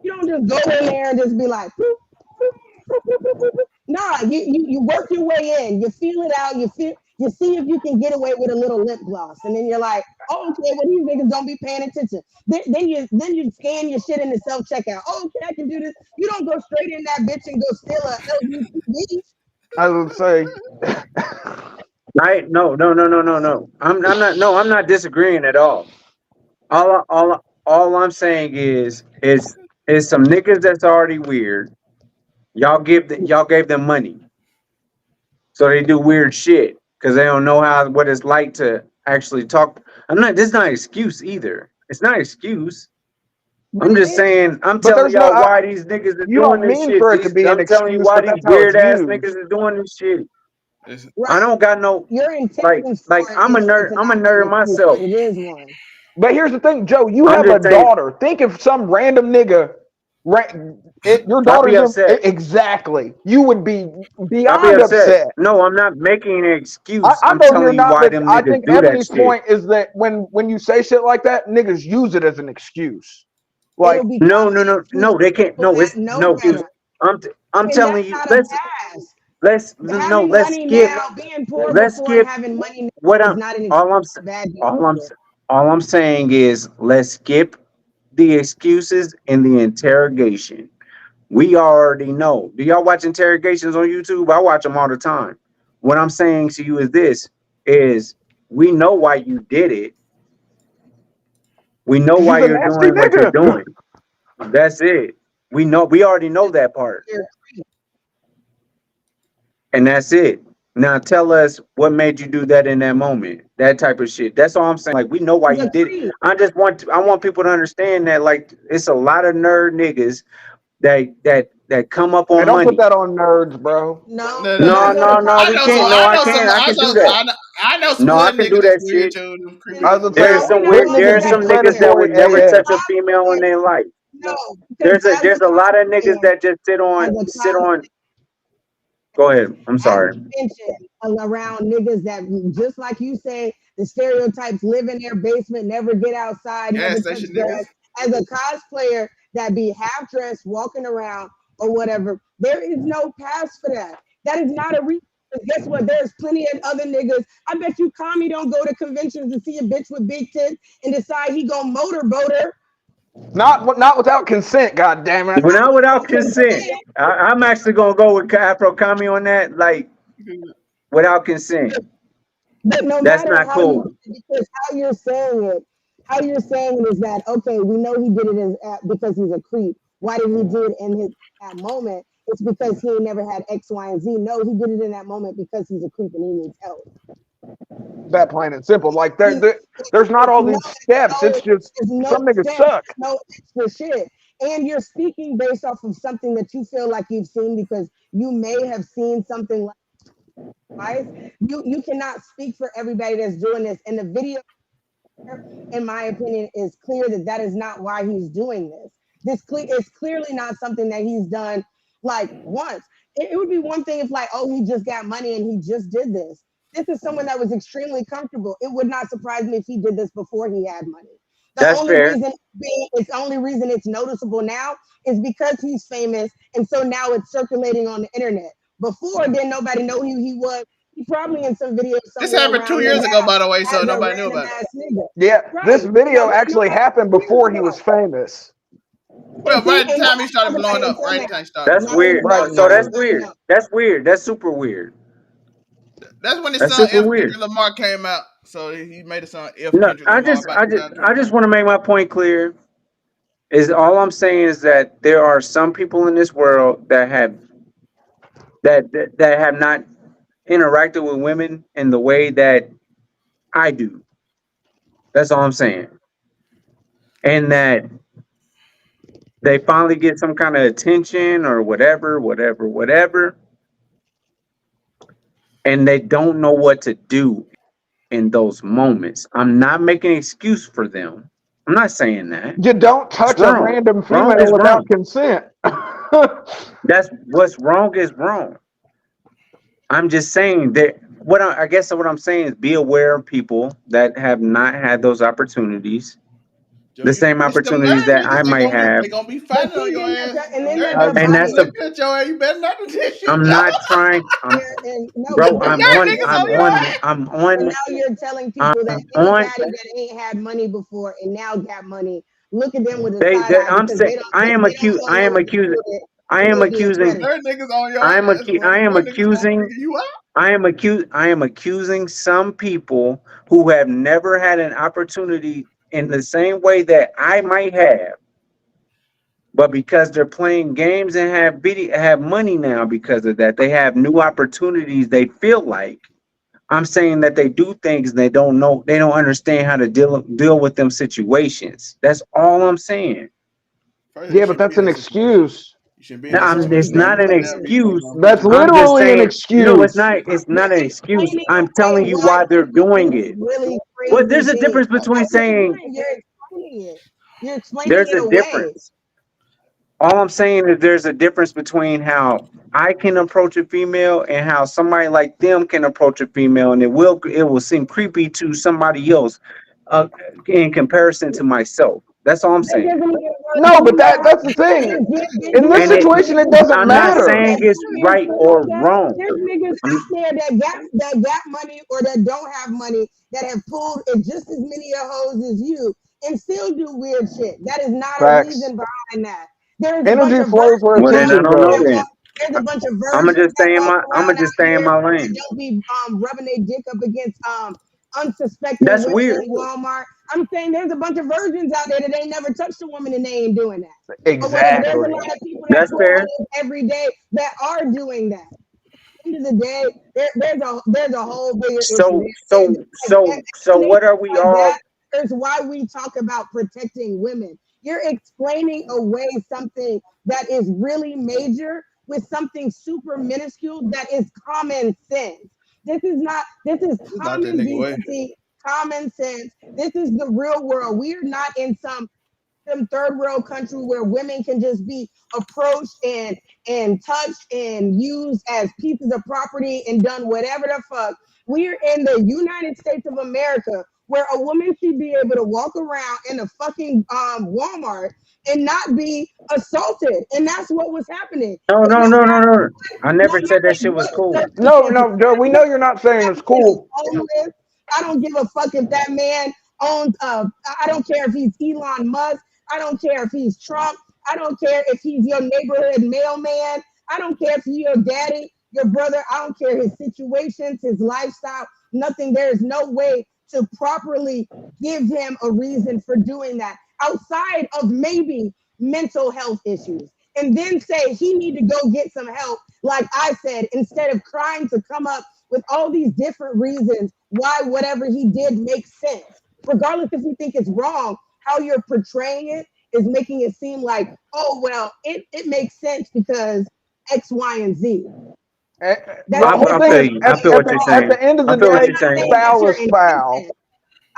You don't just go in there and just be like, "Boop, boop, boop, boop, boop, boop, boop." Nah. You work your way in. You feel it out. You see if you can get away with a little lip gloss, and then you're like, oh, okay, well these niggas don't be paying attention. Then you scan your shit in the self checkout. Oh, okay, I can do this. You don't go straight in that bitch and go steal a LG TV. I would say, I no. I'm not disagreeing at all. All I'm saying is some niggas that's already weird. Y'all gave them money, so they do weird shit because they don't know what it's like to actually talk. I'm not. This is not an excuse either. It's not an excuse. But I'm it just is. saying. I'm but telling there's no. y'all why these niggas are You doing don't this mean shit. for it to be an I'm telling you excuse, why but these that's how it's weird ass used. niggas are doing this shit. It's, I Right. don't got no Your like intentions like. for it I'm a is for it nerd. to I'm a not be an nerd excuse, myself. but it is one. But here's the thing, Joe. You I'm have a just saying. daughter. Think if some random nigga, your I'll be daughter's in upset. exactly. You would be I'll be beyond upset. upset. No, I'm not making an excuse. I I'm know you're telling you not, why but them I niggas think do that Ebony's shit. point is that when you say shit like that, niggas use it as an excuse. Like, It'll become No, no, an no, excuse no. for They can't. people No, that it's know no. better. I'm And telling that's you. not a pass. Let's no. Having Let's money skip. now, being poor Let's before and skip. having money now What is I'm. not an excuse All I'm. for bad All I'm. behavior. All I'm saying is let's skip the excuses and the interrogation. We already know. Do y'all watch interrogations on YouTube? I watch them all the time. What I'm saying to you is this: is we know why you did it. We know 'cause why you's a you're nasty doing what you're nigga. doing. That's it. We know. We already know that part, You're and that's it. Now tell us what made you do that in that moment. That type of shit. That's all I'm saying. Like we know why you a did it. creep. I want people to understand that like it's a lot of nerd niggas that come up Hey, on don't put money. that on nerds, bro. No, no, because no, I No, no. go to no, no. I We know college some. can't. for No, I I know can't. some. I I can do know. that. I know some No, I hood can nigga do that's that weird shit. too. Them creepy I as was gonna There's say no, some no, weird. hood no, niggas There's be because some as niggas a that predatory would never AF. touch a female in cosplayer, their life. no, because There's a lot of niggas that just as a sit on. cosplayer, Go ahead. I'm as sorry. you mentioned, around niggas that just like you say, the stereotypes live in their basement, never get outside, never gas touch station niggas. grass. As a cosplayer, that be half dressed, walking around or whatever. There is no pass for that. That is not a reason. Guess what? There's plenty of other niggas. I bet you Kami don't go to conventions to see a bitch with big tits and decide he gonna motorboat her. Not without consent. God damn it. Well, not without consent. I'm actually gonna go with Afro Kami on that. Like without consent. But no That's matter not how you, cool. because how you're saying it is that okay, we know he did it because he's a creep. Why did he do it in that moment? It's because he never had X, Y, and Z. No, he did it in that moment because he's a creep and he needs help. That plain and simple. Like there's not all these steps. It's just some niggas suck. No extra shit. And you're speaking based off of something that you feel like you've seen because you may have seen something like you cannot speak for everybody that's doing this. And the video, in my opinion, is clear that is not why he's doing this. It's clearly not something that he's done like once. It would be one thing if like, oh, he just got money and he just did this. This is someone that was extremely comfortable. It would not surprise me if he did this before he had money. That's fair. The only reason it's noticeable now is because he's famous, and so now it's circulating on the internet. Before, didn't nobody know who he was. He probably in some videos. This happened 2 years ago, by the way, so as a nobody knew random about it. ass nigga. Yeah, Right. this video Nobody actually knew happened before he was famous. Well, right at the time he started blowing up. Right at the time he started. That's weird. So that's weird. That's weird. That's super weird. That's when his That's son super F. weird. Kendrick Lamar came out. So he made a song F. No, Kendrick Lamar. I just want to make my point clear. Is all I'm saying is that there are some people in this world that have not interacted with women in the way that I do. That's all I'm saying. And that they finally get some kind of attention or whatever, and they don't know what to do in those moments. I'm not making an excuse for them. I'm not saying that. You don't touch a random female without consent. That's what's wrong is wrong. I'm just saying that I guess what I'm saying is be aware of people that have not had those opportunities. The same opportunities that I might have. They're gonna be fighting on your ass. And that's the. Look at your ass. You better not do this shit. I'm not trying. Bro, I'm on. Now you're telling people that anybody that ain't had money before and now got money, look at them with a side eye. I'm saying I am accusing. I am accusing. I am accusing some people who have never had an opportunity in the same way that I might have, but because they're playing games and have money now because of that, they have new opportunities. They feel like I'm saying that they do things and they don't know, they don't understand how to deal with them situations. That's all I'm saying. Yeah, but that's an excuse. It's not an excuse. That's literally an excuse. No, it's not. It's not an excuse. I'm telling you why they're doing it. Well, there's a difference between saying. You're explaining there's a difference. All I'm saying is there's a difference between how I can approach a female and how somebody like them can approach a female, and it will seem creepy to somebody else in comparison to myself. That's all I'm saying. No, but that's the thing. In this situation, it doesn't matter. I'm not saying it's right or wrong. There's niggas out there that got money or that don't have money that have pulled just as many hoes as you and still do weird shit. That is not a reason behind that. There's energy flows where attention goes. There's a bunch of virgins. I'm gonna just stay in my lane. Don't be rubbing their dick up against unsuspecting women in Walmart. I'm saying there's a bunch of virgins out there that ain't never touched a woman and they ain't doing that. Exactly. There's a lot of people that's fair. Every day that are doing that. At the end of the day, there's a whole bigger issue. So what are we all? That's why we talk about protecting women. You're explaining away something that is really major with something super minuscule that is common sense. This is common decency, common sense. This is the real world. We're not in some third world country where women can just be approached and touched and used as pieces of property and done whatever the fuck. We're in the United States of America where a woman should be able to walk around in a fucking Walmart and not be assaulted. And that's what was happening. No, It's no, not no, no, no. I no, never no, said that wait, shit was cool. No, Joe, we know you're not saying it's that man is cool. homeless. I don't give a fuck if that man owns I don't care if he's Elon Musk. I don't care if he's Trump. I don't care if he's your neighborhood mailman. I don't care if he's your daddy, your brother. I don't care his situations, his lifestyle, nothing. There is no way to properly give him a reason for doing that outside of maybe mental health issues. And then say he need to go get some help, like I said, instead of trying to come up with all these different reasons why whatever he did makes sense. Regardless if you think it's wrong, how you're portraying it is making it seem like, oh, well, it makes sense because X, Y, and Z. The whole I thing feel is, you. I feel what you're at saying. the end of I the feel what day, you're saying. foul is foul.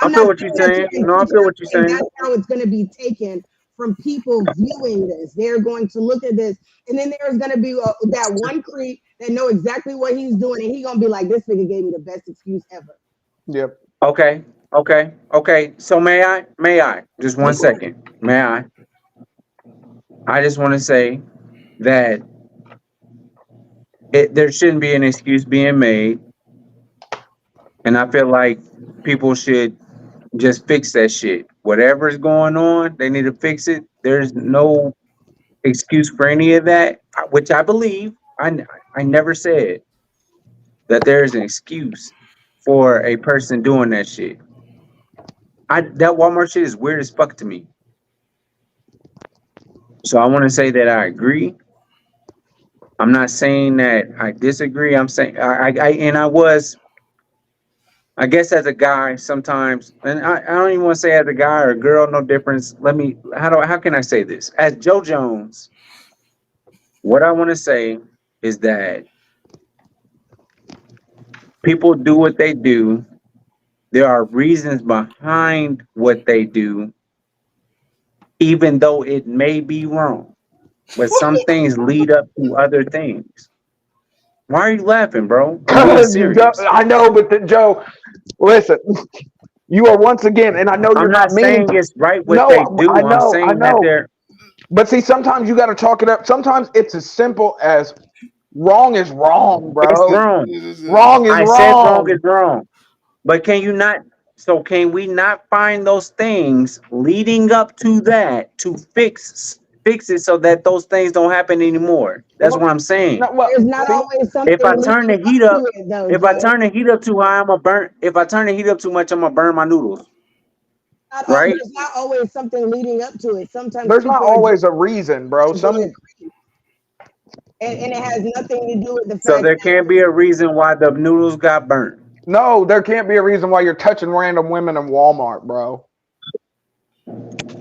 I I'm feel not what you're saying that saying. your No, I feel what you're intention, saying. that's how it's going to be taken from people viewing this. They're going to look at this, and then there's going to be that one creep that know exactly what he's doing, and he's going to be like, this nigga gave me the best excuse ever. Yep. Okay. Okay. Okay. So may I? May I? Just one second. May I? I just want to say that there shouldn't be an excuse being made, and I feel like people should just fix that shit. Whatever's going on, they need to fix it. There's no excuse for any of that, which I believe. I never said that there is an excuse for a person doing that shit. That Walmart shit is weird as fuck to me. So I want to say that I agree. I'm not saying that I disagree. I'm saying and I was, I guess, as a guy sometimes, and I don't even want to say as a guy or a girl, no difference. How can I say this? As Joe Jones, what I want to say is that people do what they do. There are reasons behind what they do, even though it may be wrong. But some things lead up to other things. Why are you laughing, bro? I'm being serious. I know, but Joe, listen, you are once again, and I know you're I'm not not meaning saying to. it's right what No, they I do. I'm know, I saying that know. they're But see, sometimes you got to chalk it up. Sometimes it's as simple as wrong is wrong, it's bro. wrong. Wrong is I said wrong is wrong. wrong. But can you not? So can we not find those things leading up to that to fix it so that those things don't happen anymore? That's what I'm saying. No, well, There's not see, always If something I turn leading the heat up up, to it, though, if I Joe. turn the heat up too high, I'm gonna burn. If I turn the heat up too much, I'm gonna burn my noodles. Right? There's not always something leading up to it. Sometimes there's not people are just always a reason, bro. being a creep, and it has nothing to do with the So fact there can't be a reason why the noodles got burnt. No, there can't be a reason why you're touching random women in Walmart, bro.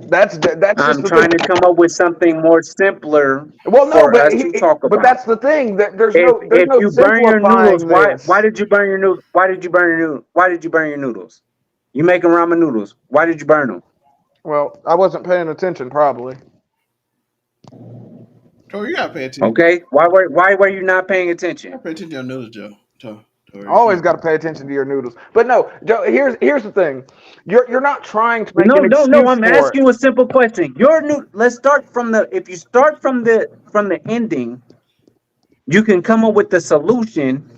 That's just I'm the thing. trying to come up with something more simpler Well, no, for us to talk but about. that's the thing. That there's If no you burn your noodles, simplifying why this. did you burn your noodles? Why did you burn your noodles? Why did you burn your noodles? You making ramen noodles. Why did you burn them? Well, I wasn't paying attention, probably. Tori, you gotta pay attention. Okay. Why were you not paying You attention? gotta pay attention to your news, Joe. Tori, you Always can't. got to pay attention to your noodles. But no, Joe. Here's the thing. You're not trying to make No, an no, no. excuse I'm for it. asking you a simple question. Your new. Let's start from the. If you start from the ending, you can come up with the solution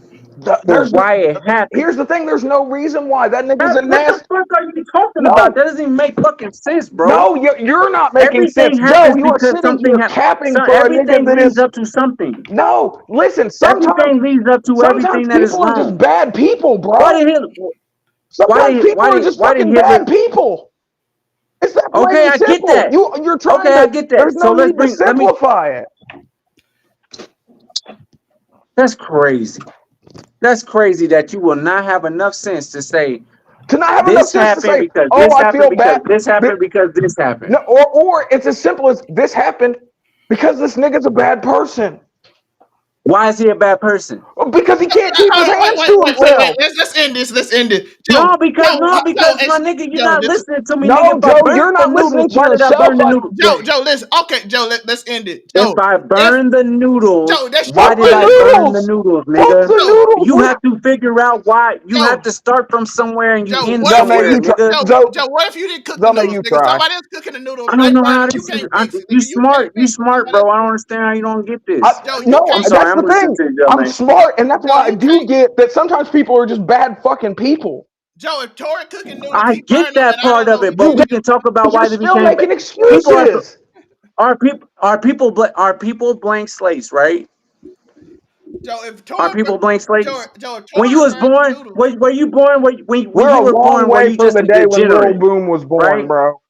for There's no. why it happened. Here's the thing. There's no reason why that nigga's a What the nasty. fuck are you talking about? No, That doesn't even make fucking sense, bro. no, you're not making sense, Everything Joe. happens You are because sitting something here happens. capping So for a nigga everything that leads is. up to something. No, listen. Everything leads up to Sometimes everything that is people are just wrong. bad people, Why bro. did Hitler? Sometimes people are just Why did fucking bad Hitler? people. It's that plain Okay, and I get simple. that. You're trying Okay, I to. get that. There's So no need to let me. simplify it. That's crazy. That's crazy that you will not have enough sense to say To not have enough this sense to happened say, because "Oh, this I happened feel because bad." this happened because this happened. No, or it's as simple as this happened because this nigga's a bad person. Why is he a bad person? Because he can't keep his hands to himself. Let's end this. Let's end it. No, Joe, because my nigga, you're not this, listening to me, nigga. No, If I Joe, burn you're the not listening noodles, to why did I yourself. burn the noodles? Joe, listen. Okay, Joe, let's end it. If Joe, I burn the noodles, Joe, that's why your did I money. burn the noodles, Fuck nigga? the noodles. You have to figure out why. You have Joe, to start from somewhere and you Joe, end what if you somewhere, you didn't? try. nigga. Joe, what if you didn't cook the Zome, noodles, you nigga? try. Somebody else cooking the noodles I and they don't know burn how them. You this is. can't fix it, You nigga. You can't smart, fix it. Somebody bro. else. I don't understand how you don't get this. Joe, you No, I'm can't. sorry. that's I'm the listening thing. to you, I'm man. smart, and that's Joe, why I you do can't. get that sometimes people are just bad fucking people. Joe, if Tori cooking noodles, I he get burn them, and that I part don't of know. it, but You we do, can talk about but you're why they still became making people excuses. are people blank slates, right? Joe, if Are Tori, people blank slates? Joe, if When you Tori was burned them born, noodles, were you born? When We're you a were long born, were way you from just the a day when Lil degenerate, Boom was born, right? bro.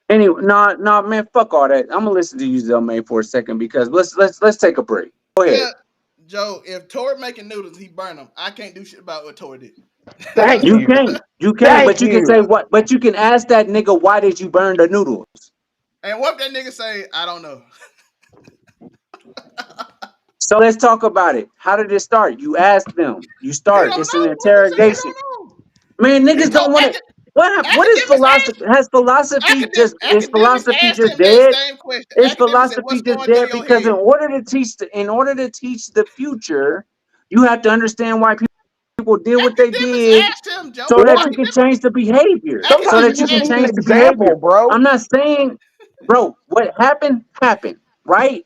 Anyway, no, man, fuck all that. I'm gonna listen to you, Zelmay, for a second because let's take a break. Go ahead. yeah, Joe, if Tori making noodles, he burn them. I can't do shit about what Tori did. Thank You you. can't, Thank but you can you. say what? But you can ask that nigga, why did you burn the noodles? And what if that nigga say, I don't know. So let's talk about it. How did it start? You asked them. You He start. don't It's an know. What if he say he interrogation. don't know? Man, He niggas told don't want to. What is academics philosophy? Has philosophy just is academics philosophy asked just him that dead? same question. Is Academics said, philosophy what's just going through dead? your Because head? in order to teach the future, you have to understand why people did what they Academics did, asked him, Joe. so that Or you can change the behavior. So sometimes you that you Academics just can asked need an change him. the behavior. example, bro. I'm not saying, bro, what happened happened, right?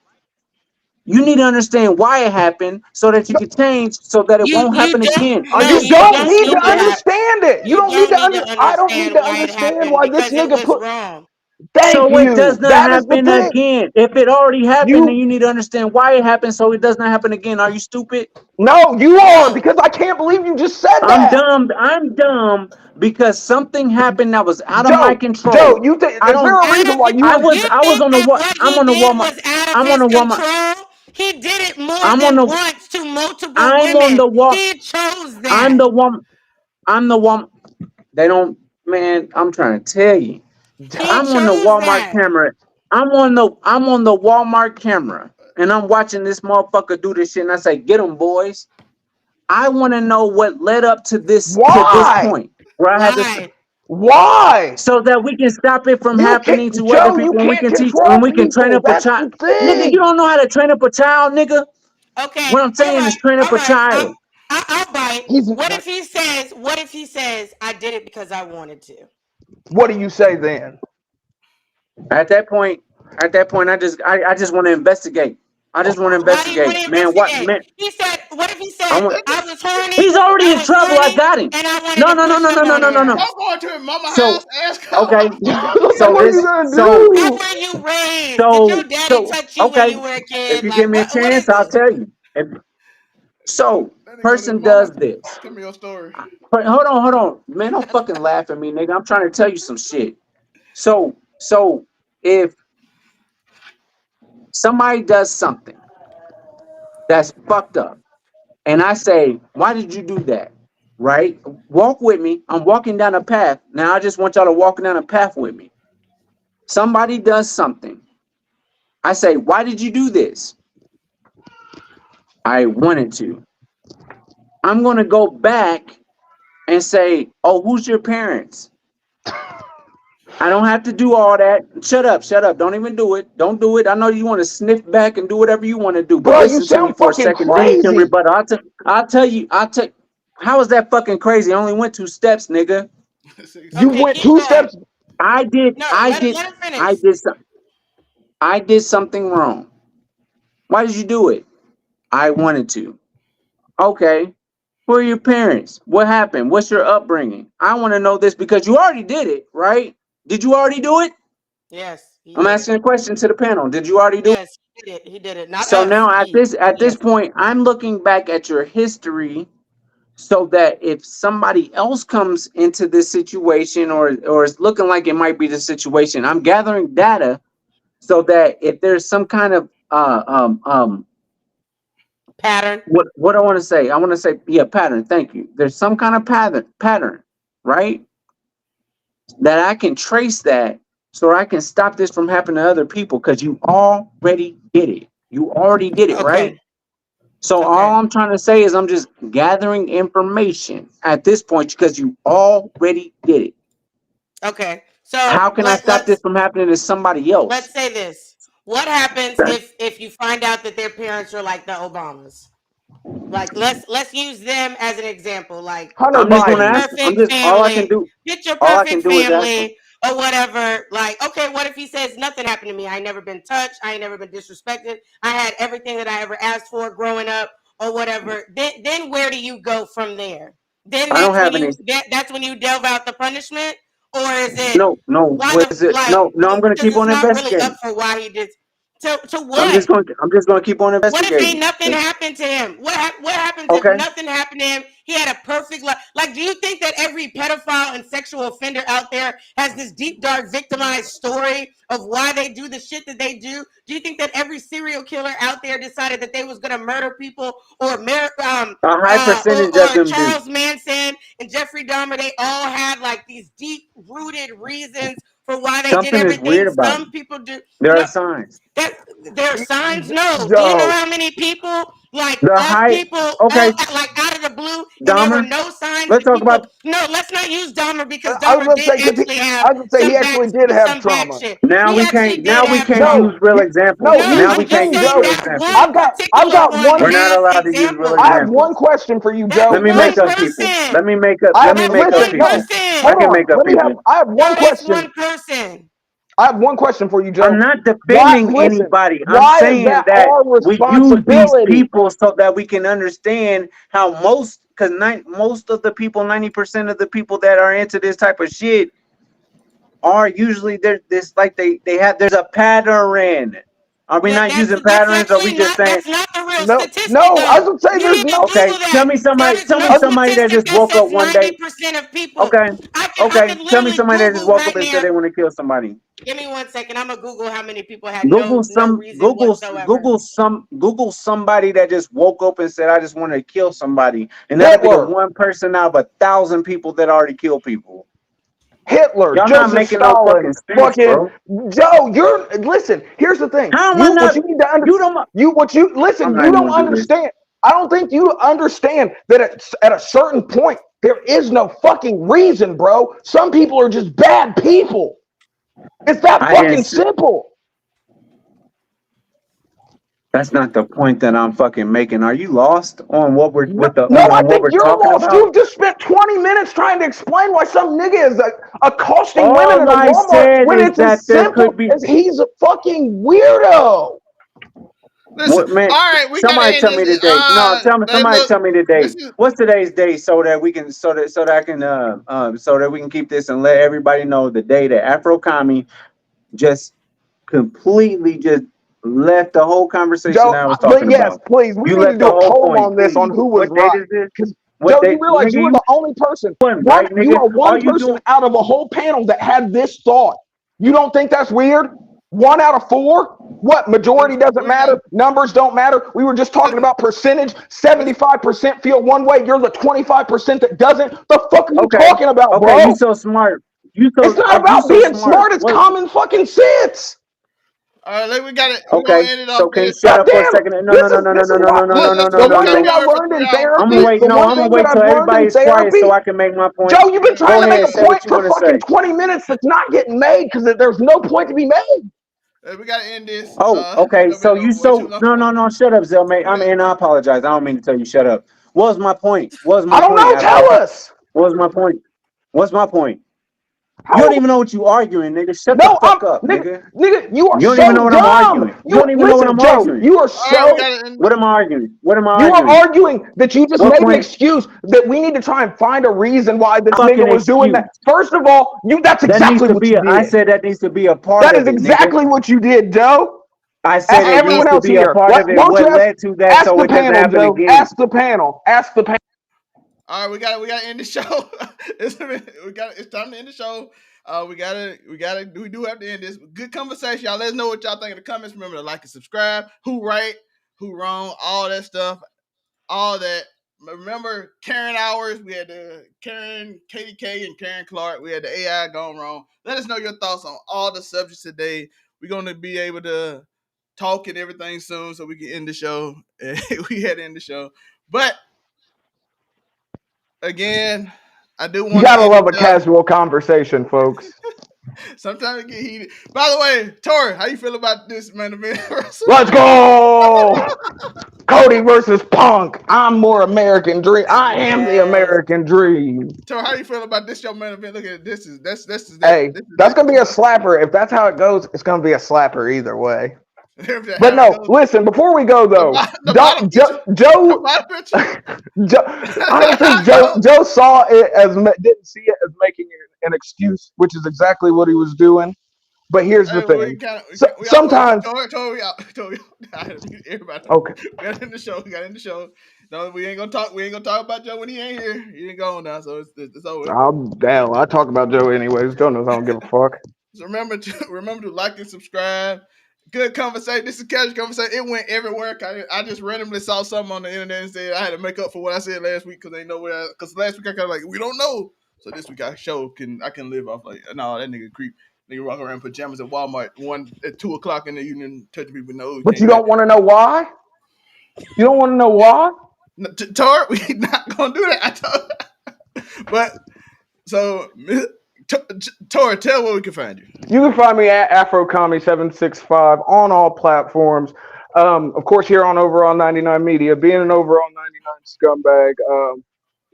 You need to understand why it happened so that you can change so that it won't You happen don't again. Are you You you don't stupid? don't need to need to have understand it. You you don't need don't to need to I don't need understand to why it understand happened why this because it nigga was put. wrong. Thank So it does you. not That is the happen thing. again. If it already happened, then You you need to understand why it happened so it does not happen again. Are you stupid? No, you are, No. because I can't believe you just said I'm that. dumb. I'm dumb because something happened that was out of my Joe, control. you think I is there don't. a reason why you I were was. You I was think on the that what? what I'm he on the did Walmart. was out of I'm on his the Walmart. control? He did it more I'm on than the. once to multiple I'm on women. the walk. He chose I'm that. the one. I'm the one. They don't. Man, I'm trying to tell you. He I'm on the chose Walmart that. camera. I'm on the Walmart camera, and I'm watching this motherfucker do this shit. And I say, "Get them, boys." I want to know what led up to this why? point where I had to, Why? Why? so that we can stop it from You happening can't, to other Joe, you people, and we can't can teach, and control we can train people. up a That's child. the Nigga, you thing. don't know how to train up a child, nigga. Okay. What I'm All saying is right. train up All a right. child. I'll bite. He's What if he says I did it because I wanted to? What do you say then? At that point, I just want to investigate. I just want to Why do you want investigate, to man. What investigate? man? He said, what if he I said, want. I was horny, He's already I in was trouble. I horny, got him. and I wanted No, to no, no, push no, no, something no, on no, no, her? no. Don't go to his mama house. So Ask her. okay, What so are you this, gonna so How do? were you raised? Did your daddy touch you when okay. you were a If kid? you give Like, me a what chance, is I'll it? tell you. So, Then he go to his person mama. does this. Tell me your story. Hold on, man. Don't fucking laugh at me, nigga. I'm trying to tell you some shit. So if somebody does something that's fucked up, and I say, "Why did you do that?" Right? Walk with me. I'm walking down a path. Now I just want y'all to walk down a path with me. Somebody does something. I say, "Why did you do this?" I wanted to. I'm gonna go back and say, "Oh, who's your parents?" I don't have to do all that. Shut up, shut up. Don't even do it. Don't do it. I know you want to sniff back and do whatever you want to do, but Bro, you listen to me sound for a fucking second, then you can crazy. rebut. I'll tell how is that fucking crazy? I only went 2 steps, nigga. You Okay, went keep two going. steps. I did, No, I let, did, let him I finish. did some, I did something wrong. Why did you do it? I wanted to. Okay. Who are your parents? What happened? What's your upbringing? I want to know this because you already did it, right? Did you already do it? Yes, he I'm did it. asking a question to the panel. Did you already do it? Yes, he did it. He did it. Not So us. now He. at this Yes. point, I'm looking back at your history so that if somebody else comes into this situation or it's looking like it might be the situation, I'm gathering data so that if there's some kind of Pattern. what I want to say yeah, pattern. Thank you. There's some kind of pattern, right? That I can trace that so I can stop this from happening to other people because you already did it. You already did it, right? Okay. So all I'm trying to say is I'm just gathering information at this point because you already did it. Okay. So How can I stop this let's from happening to somebody else? say this. What happens if you find out that their parents are like the Obamas? Like let's use them as an example. Like Hunter I'm just gonna Biden. ask. I'm perfect just family, picture all I can perfect do is ask him. family or whatever. Like, okay, what if he says nothing happened to me? I ain't never been touched. I ain't never been disrespected. I had everything that I ever asked for growing up or whatever. Then where do you go from there? Then I don't have any. that's when you delve out the punishment, or is it No. why What is it? like No. I'm gonna because keep it's on not really up investigating. for why he did to I'm what? just going. I'm just gonna keep on What if ain't investigating. nothing happened to him? What happens if Okay. nothing happened to him? He had a perfect life. Like, do you think that every pedophile and sexual offender out there has this deep, dark, victimized story of why they do the shit that they do? Do you think that every serial killer out there decided that they was gonna murder people, or A high percentage of or them do. Charles Manson and Jeffrey Dahmer? They all had like these deep rooted reasons for why they did Something is weird everything. about Some it. people do. There No, are signs. that there are signs. No. Do you know Joe, how many people like The off high. people Okay, like out of the blue, and there were Dahmer. no signs Let's that talk people? about. No, let's not use Dahmer because I was Dahmer gonna did say because actually have I was gonna say he actually did have some back trauma. shit. Now He we actually can't. did Now we have can't trauma. use Joe, real examples. no. No, Here's Now the we I'm just can't thing, use saying real Joe. that's examples. one I've particular got one one. We're not as allowed to use real example. I have one examples. question for you, That's Let Joe. me one make up people. person. Let me That's make up one Listen, no, people. person. I hold can make on. up people. I have No, one that's question. one person. I have one question for you, I'm Joe. not Why? defending Listen. anybody. I'm Why is saying that that our we use these responsibility? people so that we can understand how because most of the people, 90% of the people that are into this type of shit are usually this like they have there's a pattern. Are we Yeah, not using that's patterns? Or are we actually just not saying, that's not the real No, statistic no. I though. was gonna say You there's need to no. okay, Google that. There is tell me no somebody that statistic just that woke says up one day. 90% of people. Okay, I okay, can tell me literally somebody that just Google woke up right and said now. they want to kill somebody. Give me 1 second. I'm gonna Google how many people had no reason whatsoever. Google somebody that just woke up and said I just want to kill somebody, and that'll be the Hitler, one person out of 1,000 people that already kill people. Hitler, Y'all not Joseph making no Stalin, fucking sense, fucking bro. Joe. You're listen. Here's the thing. How am I You what not? you need to You understand. don't. You what you I'm listen. not You even don't gonna do this. understand. I don't think you understand that at a certain point there is no fucking reason, bro. Some people are just bad people. It's that I didn't. fucking simple. That's not the point that I'm fucking making. Are you lost on what we're No, no, I on what think we're you're talking lost. about? You've just spent 20 minutes trying to explain why some nigga is accosting women All at a I Walmart said when is it's that as there simple could be. as he's a fucking weirdo. Listen, What man? all right, we gotta Somebody end tell this. me the date. No, tell me. Let's Somebody look. tell me the This date. is What's today's date so that we can so that I can so that we can keep this and let everybody know the day that Afro Kami just completely just left the whole conversation Joe, that I was but talking yes, about. please, we You need to left the do a whole poll point, on this on please. who was What date right. is this? Because What Joe, you date, realize nigga? you were You the only person. wasn't right, You nigga. are All one you person doing? out of a whole panel that had this thought. You don't think that's weird? 1 out of 4? What majority doesn't we got matter? Numbers don't matter. We were just talking listen, about percentage. listen. 75% feel one way. You're the 25% that doesn't. The fuck are you Okay, talking about, okay. You bro? so smart. It's not You about so being smart. smart. It's What? common fucking sense. All right, we got it. We're gonna Okay, end it off so can you this. shut God up for a damn it. second? No, no, This no, is no, no, this no, is no, why no, no, no, Look, no, listen, no, the we no, one can't thing no. be I here for learned in 3 hours. I'm gonna therapy, wait. the No, one I'm gonna thing that wait I've till learned everybody in is quiet so therapy, I can make my point. Joe, you've been trying Go to make ahead, a say what point you for want to fucking say. 20 minutes that's not getting made because there's no point to be made. We gotta end this. Oh, It's okay. gonna be So a you way too so long no, for no, me. no. Shut up, Zell, mate. We got, And I apologize. I don't mean to tell you shut up. What was my point? What was I my don't point, know. Afro? Tell us. What was my point? What's my point? You don't How? even know what you arguing, nigga. Shut the No, I'm fuck up, nigga. nigga. Nigga, you are You don't even know so what I'm dumb. arguing. You You don't even know what listen, I'm Joe. arguing. You are all right, we so. gotta end. What am I arguing? What am I You are arguing? arguing that you just What made an point? excuse that we need to try and find a reason why this Fucking nigga was doing excuse. that. First of all, that's That needs exactly to what be you I did. said that needs to be a part That is of it, nigga. exactly what you did, Joe. I Ask said All it right, we needs everyone to else be a here. part of it. Why don't What you led to that ask so the it doesn't panel, happen Joe? again? Ask the panel. Ask the panel. all right, we gotta end the show. It's time to end the show. We do have to end this. Good conversation, y'all. Let us know what y'all think in the comments. Remember to like and subscribe. Who right, who wrong, all that stuff, all that. Remember Karen hours. We had the Karen, KDK, and Karen Clark. We had the AI gone wrong. Let us know your thoughts on all the subjects today. We're gonna be able to talk and everything soon so we can end the show. We had to end the show. But again, I do You want to gotta end love a it up. casual conversation, folks. Sometimes it get heated. By the way, Tori, how you feel about this main event? Let's go! Cody versus Punk. I'm more American Dream. I am the Yes. American Dream. Tori, how you feel about this your main event? Look at it. This is Hey, that. that's gonna be a slapper. If that's how it goes, it's gonna be a slapper either way. If that's But how it no, goes. listen. Before we go though, The bottom picture. The Joe, bottom picture. I don't think Joe saw it as didn't see it as making an excuse, which is exactly what he was doing. But here's the Hey, well, thing. Sometimes, Tori, everybody. okay. We got in the show. We got in the show. No, we ain't gonna talk. We ain't gonna talk about Joe when he ain't here. He ain't gone now, so it's over. I talk about Joe anyways. Joe knows I don't give a fuck. So remember to like and subscribe. Good conversation. This is casual conversation. It went everywhere. I just randomly saw something on the internet and said I had to make up for what I said last week because they know where. Because last week I kind of like we don't know. So this week I can live off like no that nigga creep. Nigga walk around in pajamas at Walmart at 2:00 in the evening touching people's nose. But you don't want to know why? You don't want to know why? Tor, we not gonna do that. I told. But so Tor, tell where we can find you. You can find me at AfroCommy765 on all platforms. Of course, here on Overall 99 Media, being an Overall 99 scumbag.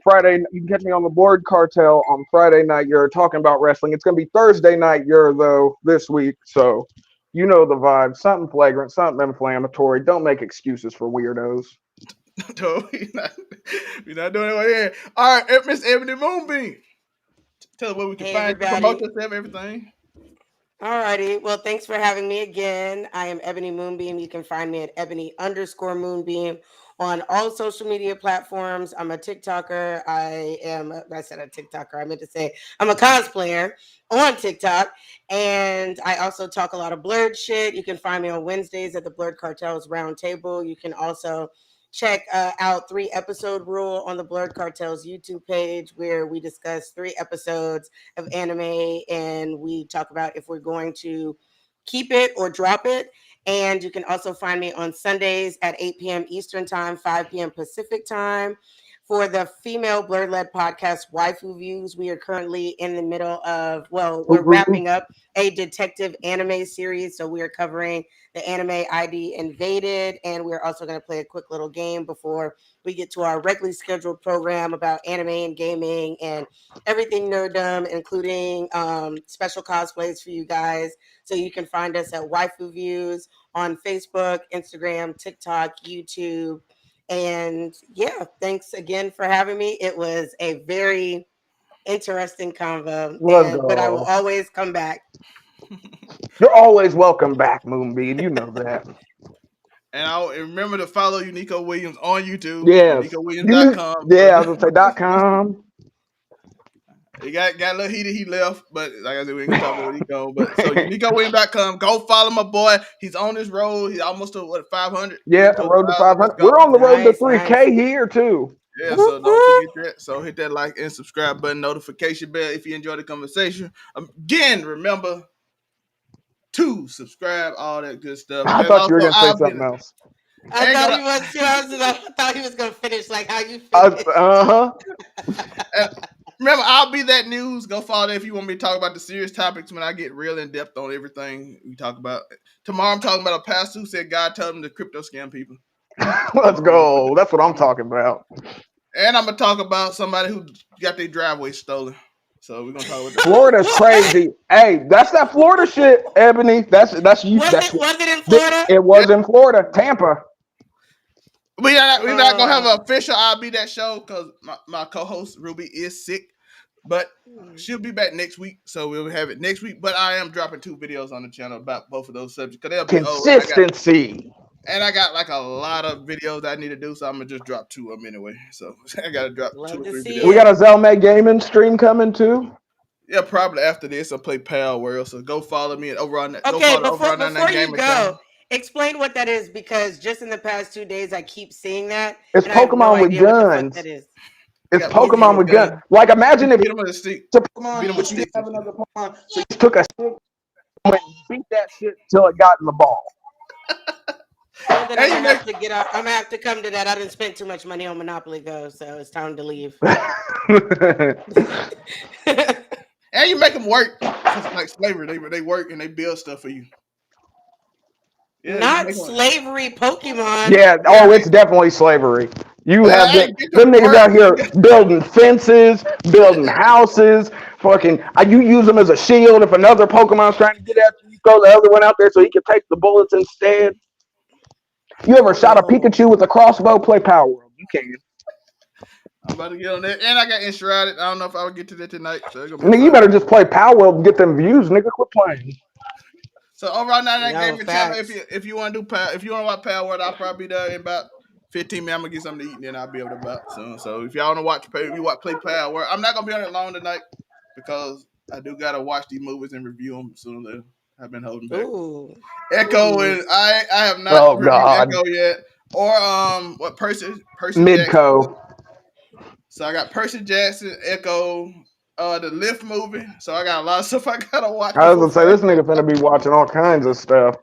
Friday, you can catch me on the Board Cartel on Friday night. You're talking about wrestling. It's going to be Thursday night. Though this week, so you know the vibe. Something flagrant, something inflammatory. Don't make excuses for weirdos. No, we're not doing it right here. All right, Miss Ebony Moonbeam. Tell us where we can find you. Promote yourself, everything. Alrighty. Well, thanks for having me again. I am Ebony Moonbeam. You can find me at Ebony_Moonbeam on all social media platforms. I'm a TikToker. I said a TikToker. I meant to say I'm a cosplayer on TikTok. And I also talk a lot of blurred shit. You can find me on Wednesdays at the Blurred Cartels Roundtable. You can also check out 3-episode rule on the Blurred Cartels YouTube page, where we discuss 3 episodes of anime and we talk about if we're going to keep it or drop it. And you can also find me on Sundays at 8 p.m. Eastern Time, 5 p.m. Pacific Time. For the female blurred-led podcast, Waifu Views, we are currently in the middle of, we're wrapping up a detective anime series. So we are covering the anime ID Invaded, and we're also going to play a quick little game before we get to our regularly scheduled program about anime and gaming and everything nerddom, including special cosplays for you guys. So you can find us at Waifu Views on Facebook, Instagram, TikTok, YouTube. And yeah, thanks again for having me. It was a very interesting convo, but I will always come back. You're always welcome back, Moonbeam. You know that. And I'll remember to follow Unico Williams on YouTube. Yes. UnicoWilliams.com. Yeah, I was going to say .com. He got a little heated. He left, but like I said, we ain't gonna talk about where he go. But so UnicoWilliams.com. Go follow my boy. He's on this road. He's almost to 500. Yeah, road to 500. We're on the road to 3K here too. Yeah, so don't forget that. So hit that like and subscribe button, notification bell if you enjoy the conversation. Again, remember to subscribe, all that good stuff. I thought you were gonna say something else. I thought he was too. I thought he was gonna finish like how you finished. Remember, I'll be that news. Go follow that if you want me to talk about the serious topics when I get real in depth on everything we talk about. Tomorrow I'm talking about a pastor who said God told him to crypto scam people. Let's go. That's what I'm talking about. And I'm gonna talk about somebody who got their driveway stolen. So we're gonna talk about that. Florida's crazy. Hey, that's that Florida shit, Ebony. That's you. Was it in Florida? It was in Florida, Tampa. We're not gonna have an official I'll Be That show because my co-host Ruby is sick, but she'll be back next week, so we'll have it next week. But I am dropping 2 videos on the channel about both of those subjects because they'll be consistency. And I got like a lot of videos I need to do, so I'm gonna just drop 2 of them anyway. So I gotta drop 2 or 3 videos. We got a Zelme Gaming stream coming too. Yeah, probably after this I'll play Pal World. So go follow me over on that. Okay, before you go, explain what that is, because just in the past 2 days I keep seeing that. It's Pokemon with guns. That is. It's Pokemon with guns. Like imagine if beat him with a stick. Pokemon, beat him with a stick. Have another Pokemon. So you took a stick and beat that shit till it got in the ball. Well, then And I'm you gonna make have to get out. I'm gonna have to come to that. I didn't spend too much money on Monopoly Go, so it's time to leave. and you make them work. Just like slavery, they work and they build stuff for you. Yeah, you Not make them. slavery Pokemon. Yeah, Yeah, oh, they. it's definitely slavery. You have Hey, them, get them them niggas work. out here building fences, building houses, fucking. You use them as a shield if another Pokemon's trying to get at you. You throw the other one out there so he can take the bullets instead. You ever shot a Whoa. Pikachu with a crossbow? Play Power World. You can. I'm about to get on that, and I got enshrouded. I don't know if I will get to that tonight, so it's gonna be Nigga, you fun. better just play Power World and get them views, nigga. Quit playing. So overall, now that No game, tell me facts. if you want to do power, if you want to watch Power World, I'll probably be there in about 15 minutes. I'm gonna get something to eat, and then I'll be able to bounce soon. So if y'all want to play Power World, I'm not gonna be on it long tonight because I do gotta watch these movies and review them soon. I've been holding back. Ooh. Echo Ooh. is I have not Oh reviewed God. Echo yet, or what Percy Jackson. Midco. So I got Percy Jackson, Echo, the Lift movie. So I got a lot of stuff I gotta watch I was before gonna say Friday. this nigga finna be watching all kinds of stuff.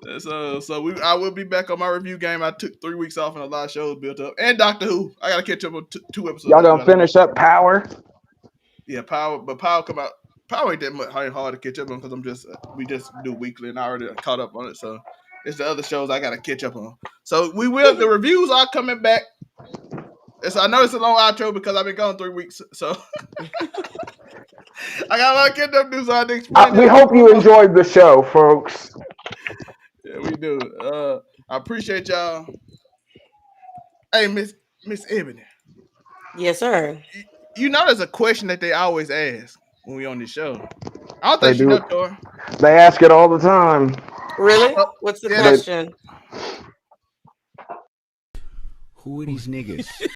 I will be back on my review game. I took 3 weeks off and a lot of shows built up, and Doctor Who. I gotta catch up on two episodes. Y'all I do gonna gotta watch. finish up Power? Yeah, Power come out. Power ain't that much hard to catch up on because we just do weekly and I already caught up on it. So it's the other shows I gotta catch up on. So the reviews are coming back. I know it's a long outro because I've been gone 3 weeks. So I got a lot of catch up news. So I had to explain We that. hope you enjoyed the show, folks. Yeah, we do. I appreciate y'all. Hey, Miss Ebony. Yes, sir. You know there's a question that they always ask when we on this show. I don't They think she do. know, Tor. They ask it all the time. Really? Oh, What's the yeah, They question? Who are these niggas?